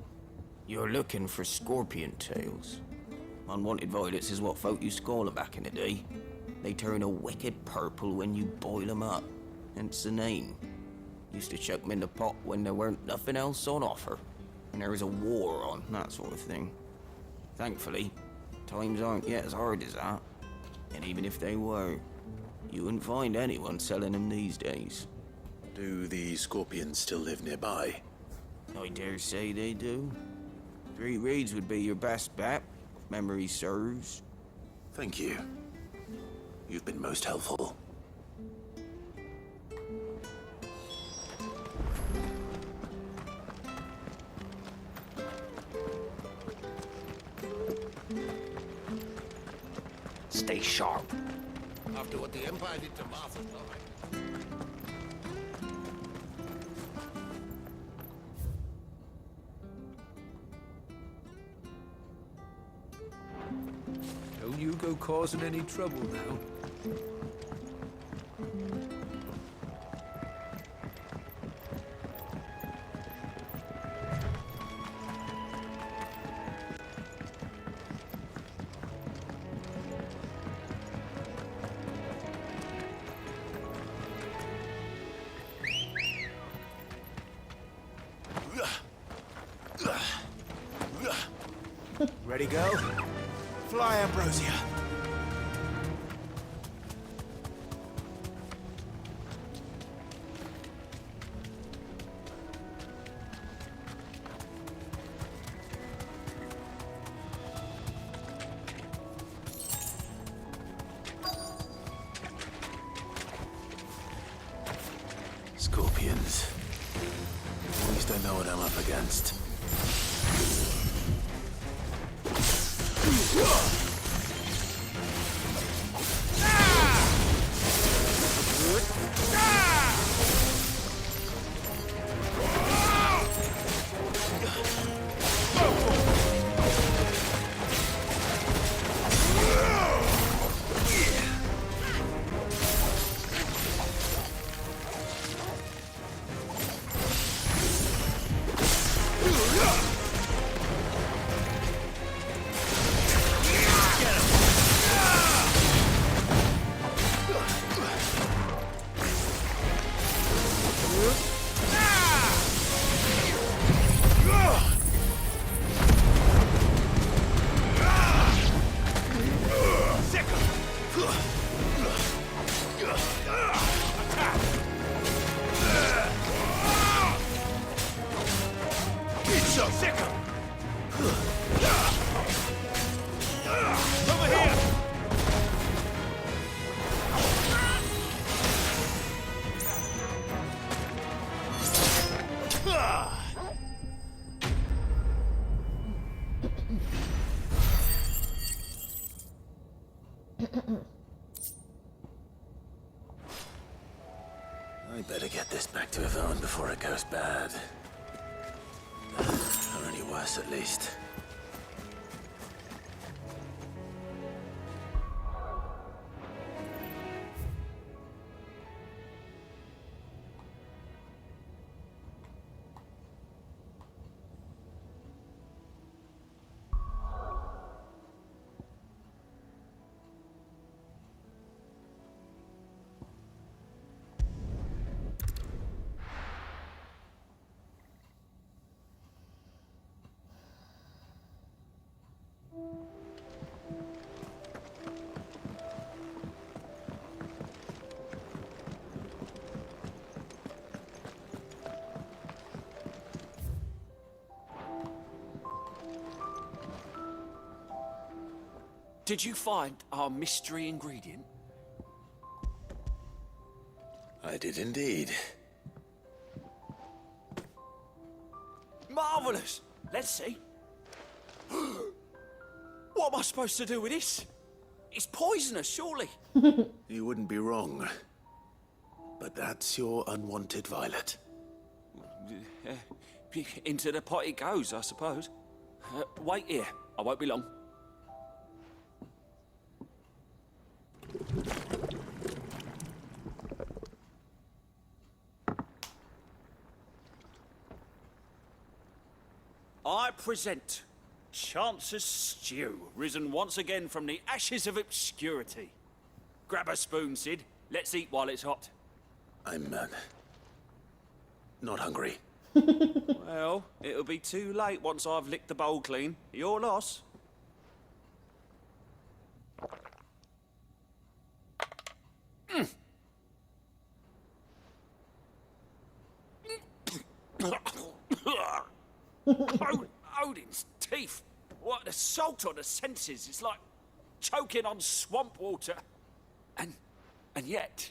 [SPEAKER 20] You're looking for scorpion tails. Unwanted violets is what folk used to call them back in the day. They turn a wicked purple when you boil them up, hence the name. Used to chuck 'em in the pot when there weren't nothing else on offer. And there was a war on, that sort of thing. Thankfully, times aren't yet as hard as that. And even if they were, you wouldn't find anyone selling them these days.
[SPEAKER 3] Do the scorpions still live nearby?
[SPEAKER 20] I dare say they do. 3 Reeds would be your best bet, if memory serves.
[SPEAKER 3] Thank you. You've been most helpful.
[SPEAKER 5] Stay sharp.
[SPEAKER 8] After what the Empire did to Martha's daughter.
[SPEAKER 12] Don't you go causing any trouble now.
[SPEAKER 8] Ready, go? Fly, Ambrosia.
[SPEAKER 3] Scorpions. At least I know what I'm up against. I better get this back to Yvonne before it goes bad. Or any worse, at least.
[SPEAKER 4] Did you find our mystery ingredient?
[SPEAKER 3] I did indeed.
[SPEAKER 4] Marvelous! Let's see. What am I supposed to do with this? It's poisonous, surely.
[SPEAKER 3] You wouldn't be wrong. But that's your unwanted violet.
[SPEAKER 4] Into the pot it goes, I suppose. Wait here. I won't be long. I present Chance's Stew, risen once again from the ashes of obscurity. Grab a spoon, Sid. Let's eat while it's hot.
[SPEAKER 3] I'm not hungry.
[SPEAKER 4] Well, it'll be too late once I've licked the bowl clean. Your loss. Odin's teeth. What an assault on the senses. It's like choking on swamp water. And yet,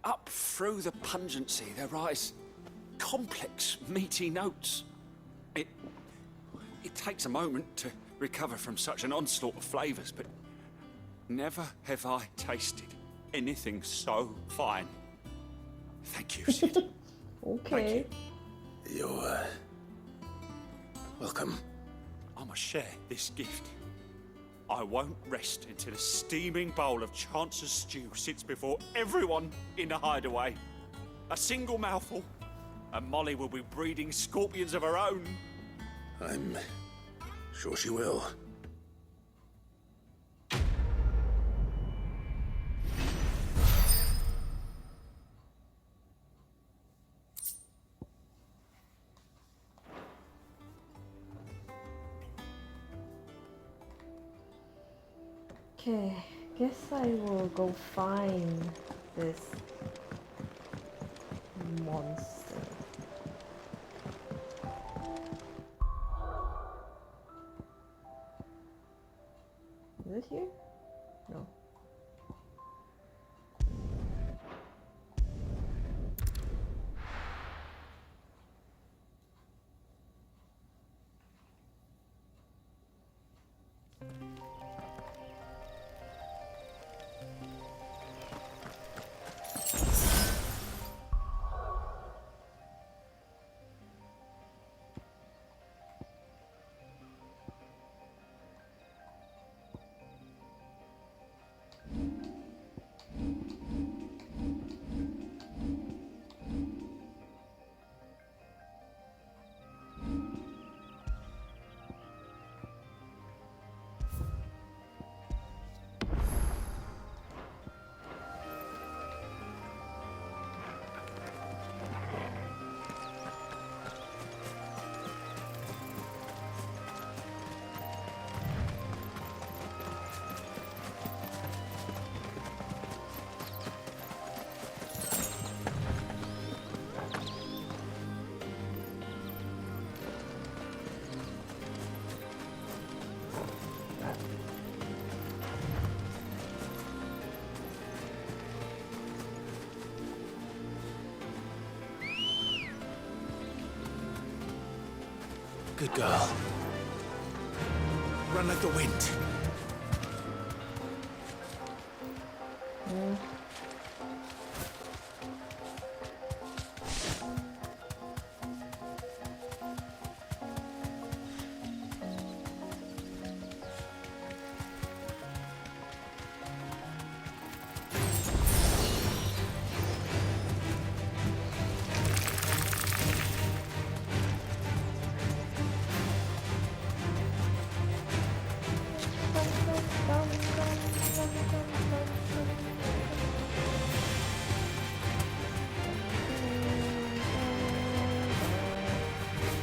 [SPEAKER 4] up through the pungency, there rise complex, meaty notes. It takes a moment to recover from such an onslaught of flavors, but never have I tasted anything so fine. Thank you, Sid.
[SPEAKER 1] Okay.
[SPEAKER 3] You're, welcome.
[SPEAKER 4] I must share this gift. I won't rest until a steaming bowl of Chance's stew sits before everyone in the hideaway. A single mouthful, and Molly will be breeding scorpions of her own.
[SPEAKER 3] I'm sure she will.
[SPEAKER 1] Okay, guess I will go find this monster. Is it here? No.
[SPEAKER 3] Good girl. Run like the wind.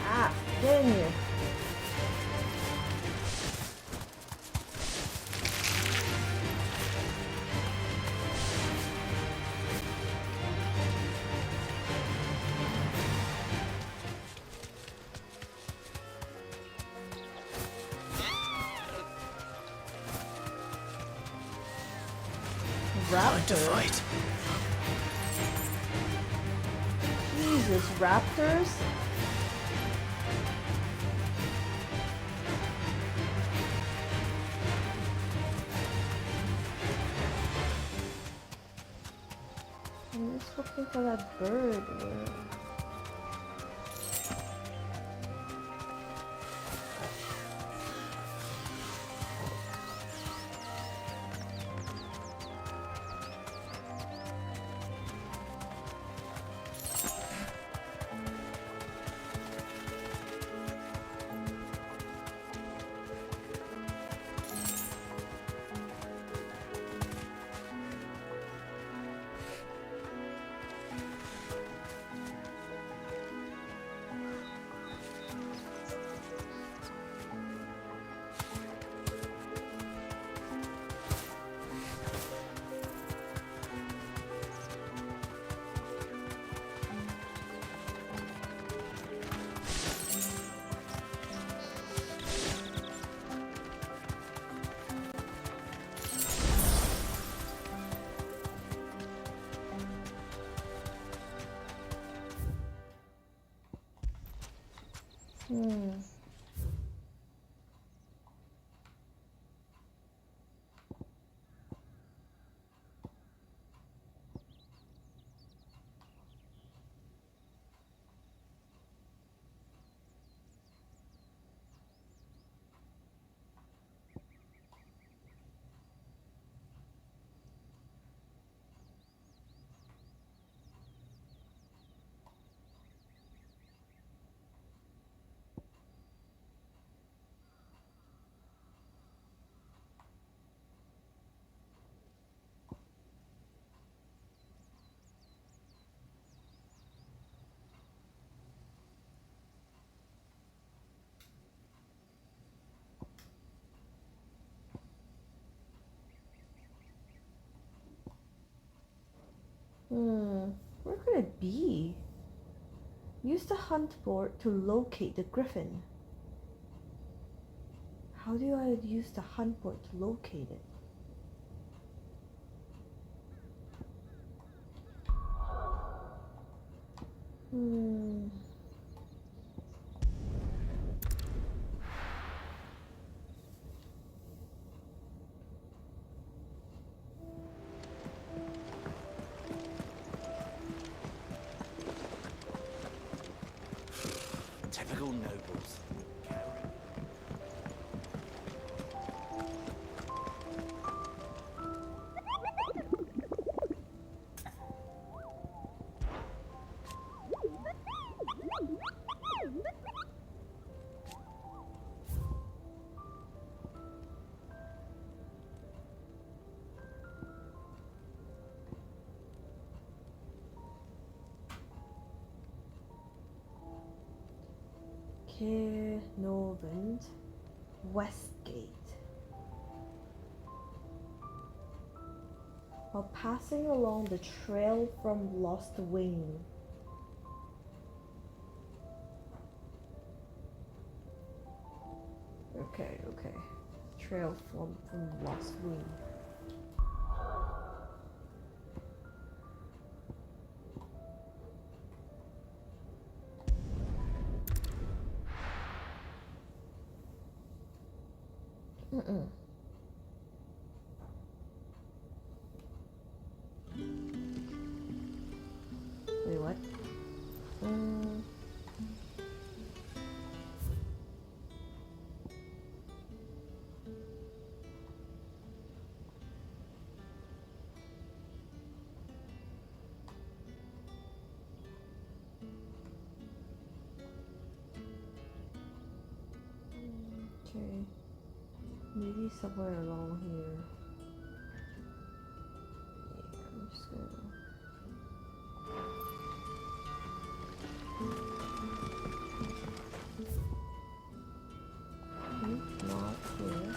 [SPEAKER 1] Ah, get in here.
[SPEAKER 3] Time to fight.
[SPEAKER 1] Jesus, raptors? I'm just looking for that bird. Hmm. Where could it be? Use the hunt board to locate the griffin. How do I use the hunt board to locate it? Hmm.
[SPEAKER 17] Typical nobles.
[SPEAKER 1] Caernarvon Westgate. While passing along the trail from Lost Wing. Okay. Trail from Lost Wing. Wait, what? Okay. Maybe somewhere along here. Yeah, I'm just gonna... Not here.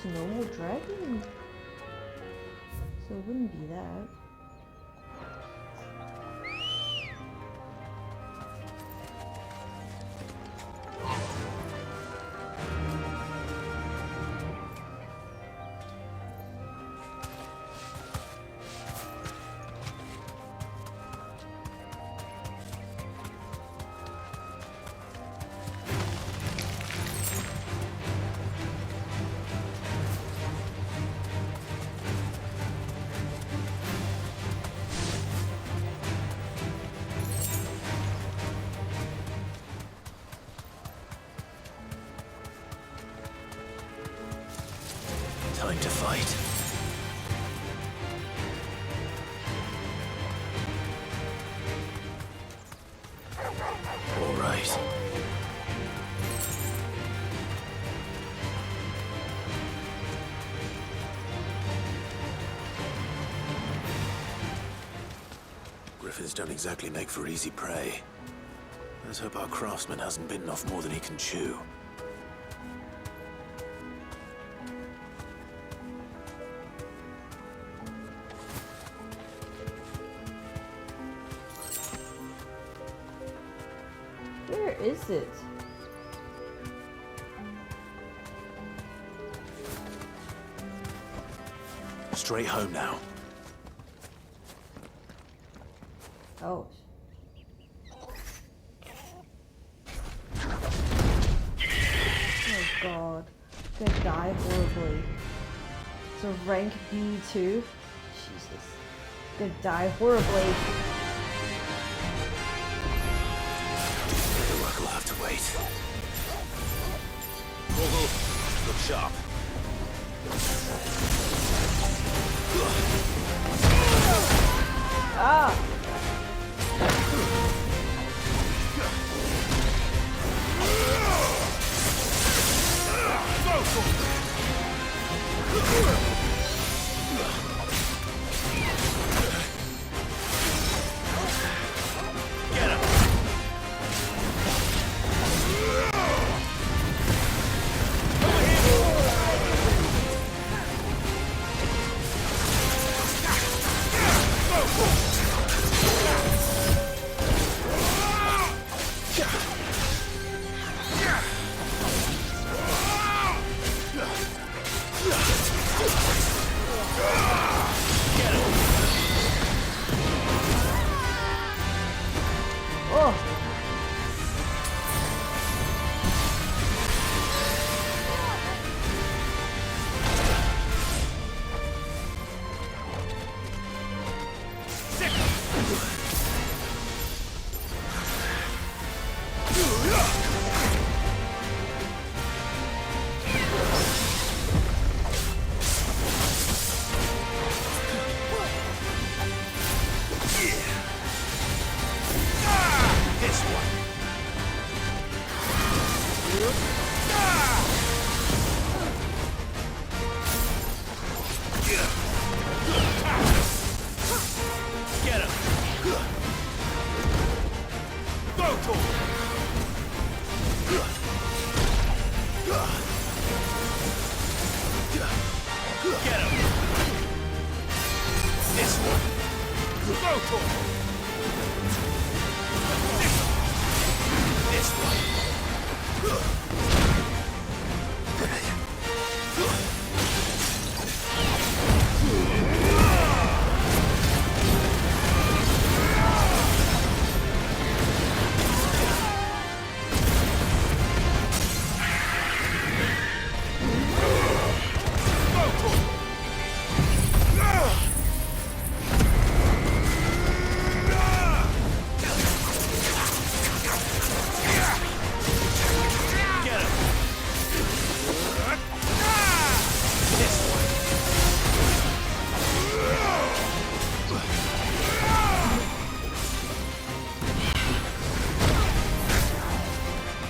[SPEAKER 1] a normal dragon. So it wouldn't be that.
[SPEAKER 3] Time to fight. All right. Griffins don't exactly make for easy prey. Let's hope our craftsman hasn't bitten off more than he can chew.
[SPEAKER 1] Where is it?
[SPEAKER 3] Straight home now.
[SPEAKER 1] Oh. Oh god. Gonna die horribly. It's a rank B2. Jesus. Gonna die horribly.
[SPEAKER 3] The work will have to wait. Look sharp.
[SPEAKER 1] Ah!
[SPEAKER 3] Get him!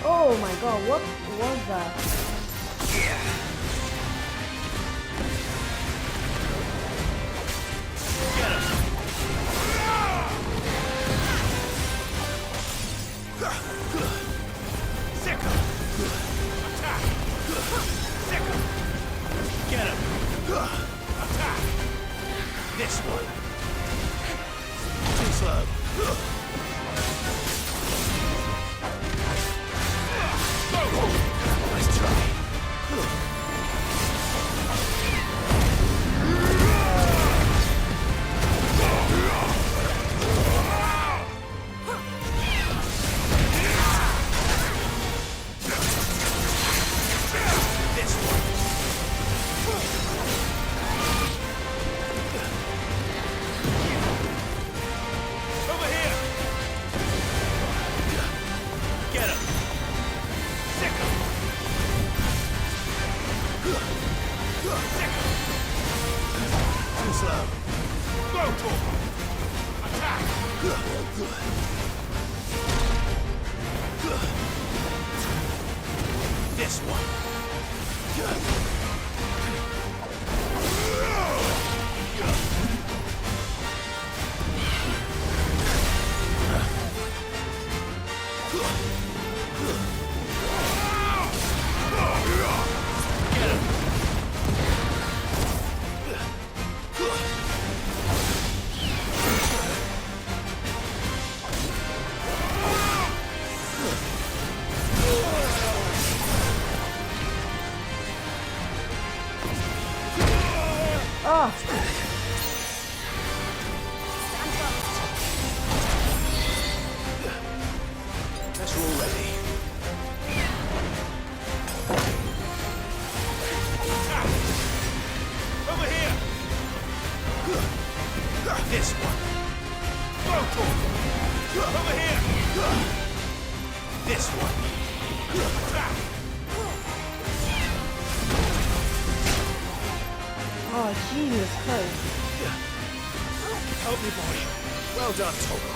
[SPEAKER 1] Oh my god, what was that?
[SPEAKER 3] Get slow. Nice try.
[SPEAKER 8] This one.
[SPEAKER 1] Oh.
[SPEAKER 3] Guess we're all ready.
[SPEAKER 8] Over here! This one. Over here! This one.
[SPEAKER 1] Oh, Jesus Christ.
[SPEAKER 8] Help me, boy.
[SPEAKER 3] Well done, Togo.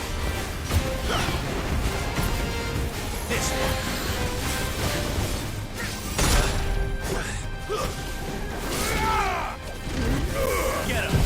[SPEAKER 8] This one. Get him.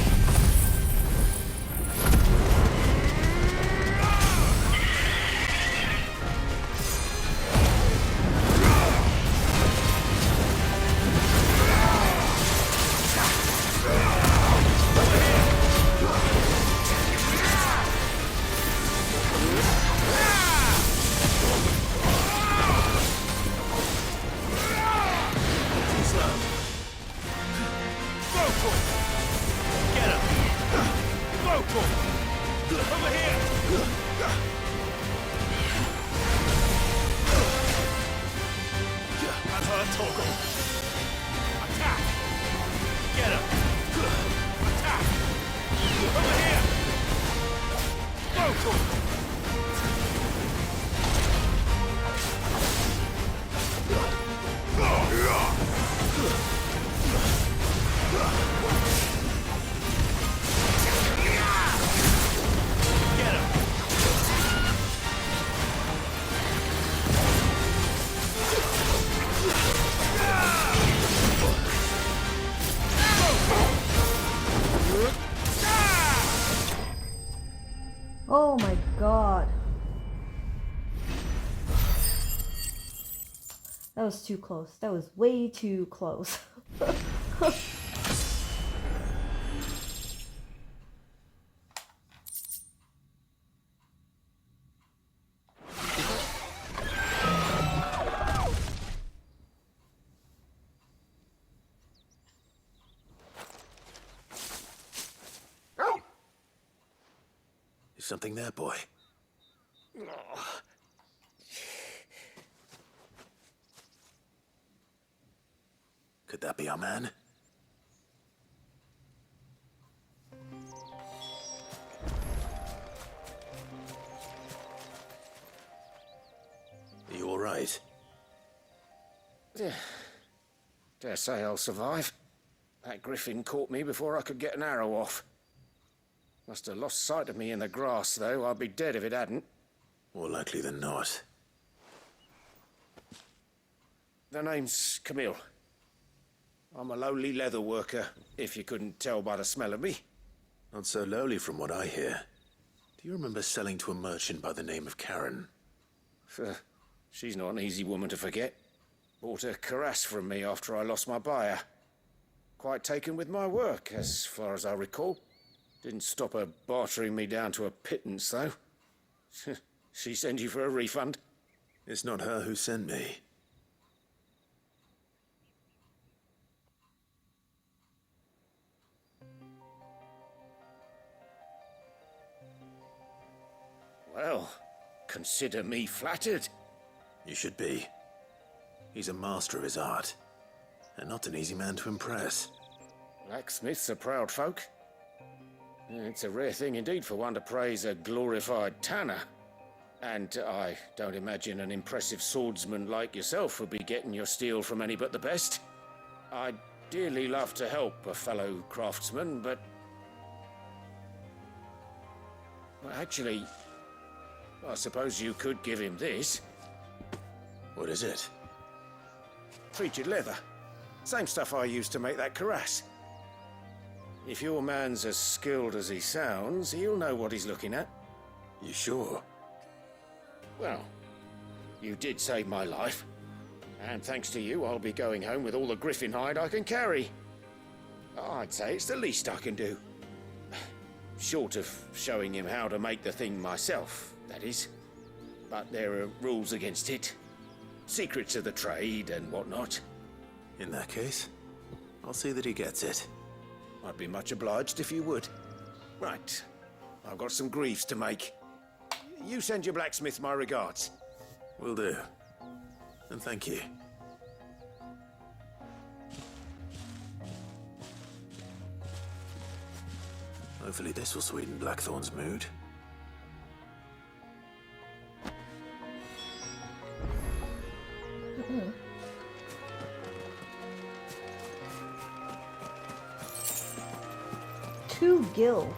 [SPEAKER 1] Oh my god. That was too close. That was way too close.
[SPEAKER 3] Is something there, boy? Could that be our man? Are you all right?
[SPEAKER 21] Dare say I'll survive. That griffin caught me before I could get an arrow off. Must have lost sight of me in the grass, though. I'd be dead if it hadn't.
[SPEAKER 3] More likely than not.
[SPEAKER 21] The name's Camille. I'm a lowly leather worker, if you couldn't tell by the smell of me.
[SPEAKER 3] Not so lowly from what I hear. Do you remember selling to a merchant by the name of Karen?
[SPEAKER 21] She's not an easy woman to forget. Bought a cuirass from me after I lost my buyer. Quite taken with my work, as far as I recall. Didn't stop her bartering me down to a pittance, though. She send you for a refund?
[SPEAKER 3] It's not her who sent me.
[SPEAKER 21] Well, consider me flattered.
[SPEAKER 3] You should be. He's a master of his art, and not an easy man to impress.
[SPEAKER 21] Blacksmiths are proud folk. It's a rare thing indeed for one to praise a glorified tanner. And I don't imagine an impressive swordsman like yourself would be getting your steel from any but the best. I'd dearly love to help a fellow craftsman, but... Well, actually, I suppose you could give him this.
[SPEAKER 3] What is it?
[SPEAKER 21] Treated leather. Same stuff I used to make that cuirass. If your man's as skilled as he sounds, he'll know what he's looking at.
[SPEAKER 3] You sure?
[SPEAKER 21] Well, you did save my life. And thanks to you, I'll be going home with all the griffin hide I can carry. I'd say it's the least I can do. Short of showing him how to make the thing myself, that is. But there are rules against it. Secrets of the trade and whatnot.
[SPEAKER 3] In that case, I'll see that he gets it.
[SPEAKER 21] I'd be much obliged if you would. Right. I've got some greaves to make. You send your blacksmith my regards.
[SPEAKER 3] Will do. And thank you. Hopefully this will sweeten Blackthorn's mood.
[SPEAKER 1] Two gil.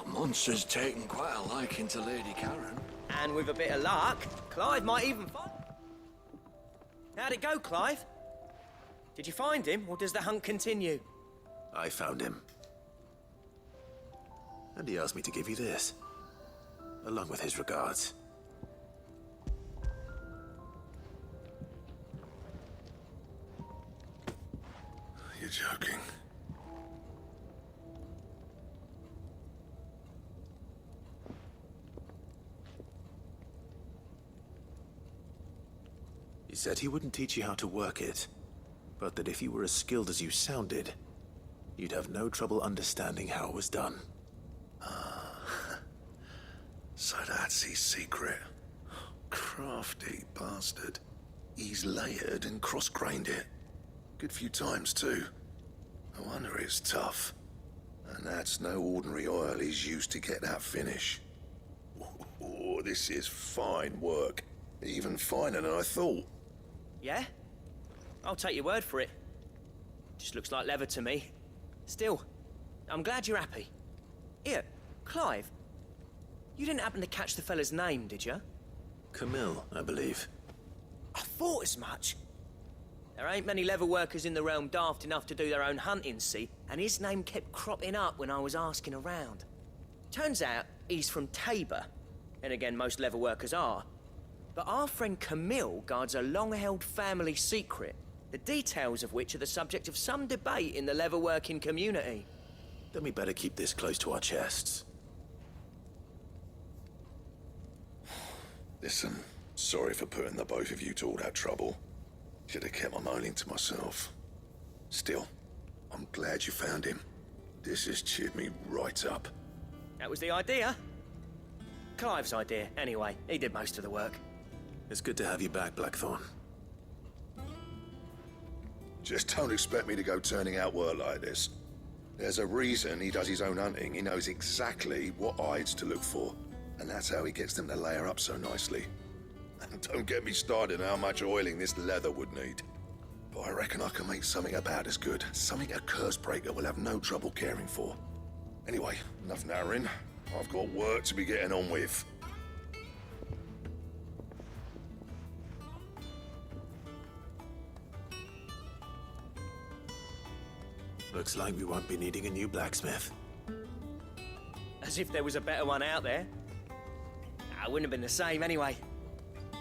[SPEAKER 12] Monster's taken quite a liking to Lady Karen.
[SPEAKER 6] And with a bit of luck, Clive might even find... How'd it go, Clive? Did you find him, or does the hunt continue?
[SPEAKER 3] I found him. And he asked me to give you this, along with his regards.
[SPEAKER 13] You're joking.
[SPEAKER 3] He said he wouldn't teach you how to work it, but that if you were as skilled as you sounded, you'd have no trouble understanding how it was done.
[SPEAKER 13] So that's his secret. Crafty bastard. He's layered and cross-grained it. Good few times, too. No wonder it's tough. And that's no ordinary oil he's used to get that finish. Oh, this is fine work. Even finer than I thought.
[SPEAKER 6] Yeah? I'll take your word for it. Just looks like leather to me. Still, I'm glad you're happy. Here, Clive. You didn't happen to catch the fella's name, did you?
[SPEAKER 3] Camille, I believe.
[SPEAKER 6] I thought as much. There ain't many leather workers in the realm daft enough to do their own hunting, see? And his name kept cropping up when I was asking around. Turns out he's from Tabor. And again, most leather workers are. But our friend Camille guards a long-held family secret, the details of which are the subject of some debate in the leatherworking community.
[SPEAKER 3] Then we better keep this close to our chests.
[SPEAKER 13] Listen, sorry for putting the both of you to all that trouble. Should have kept my moaning to myself. Still, I'm glad you found him. This has cheered me right up.
[SPEAKER 6] That was the idea. Clive's idea, anyway. He did most of the work.
[SPEAKER 3] It's good to have you back, Blackthorn.
[SPEAKER 13] Just don't expect me to go turning out work like this. There's a reason he does his own hunting. He knows exactly what hides to look for. And that's how he gets them to layer up so nicely. And don't get me started on how much oiling this leather would need. but I reckon I can make something about as good. Something a curse breaker will have no trouble caring for. Anyway, enough narrowing. I've got work to be getting on with.
[SPEAKER 3] Looks like we won't be needing a new blacksmith.
[SPEAKER 6] As if there was a better one out there. I wouldn't have been the same anyway.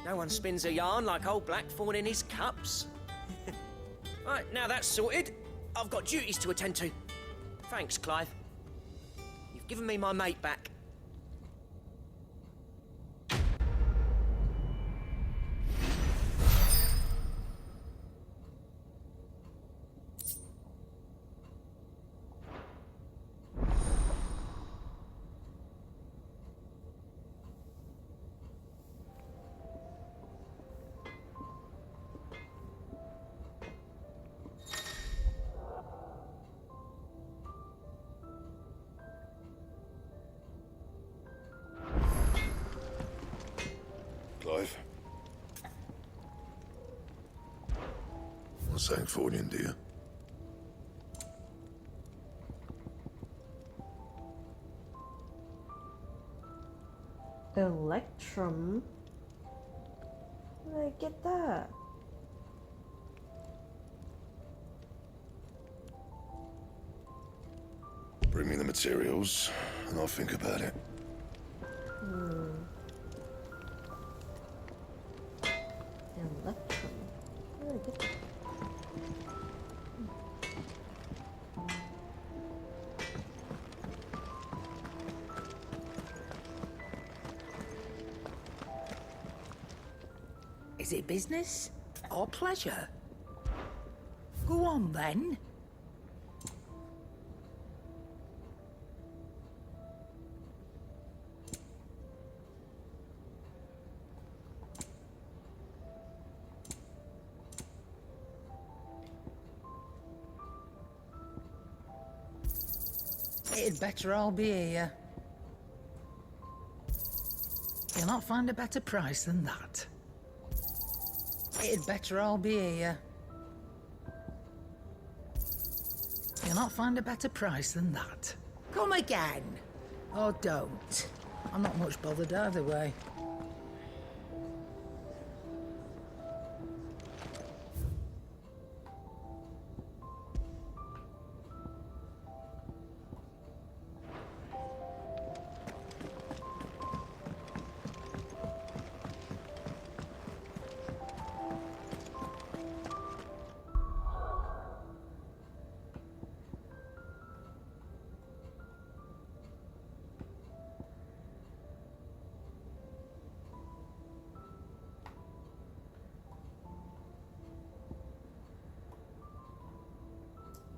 [SPEAKER 6] No one spins a yarn like old Blackthorn in his cups. Right, now that's sorted, I've got duties to attend to. Thanks, Clive. You've given me my mate back.
[SPEAKER 13] Clive? What's Sancfordian, dear?
[SPEAKER 1] Electrum? Where did I get that?
[SPEAKER 13] Bring me the materials, and I'll think about it.
[SPEAKER 1] Electrum. Where did I get that?
[SPEAKER 14] Is it business or pleasure? Go on then. It'd better all be here. You'll not find a better price than that. It'd better all be here. You'll not find a better price than that. Come again. Or don't. I'm not much bothered either way.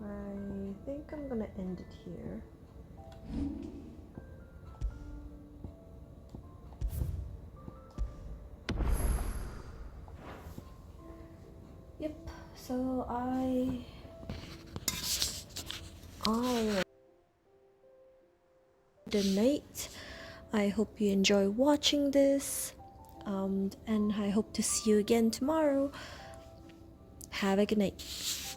[SPEAKER 1] I think I'm gonna end it here. Yep, so I donate. I hope you enjoy watching this, and I hope to see you again tomorrow. Have a good night.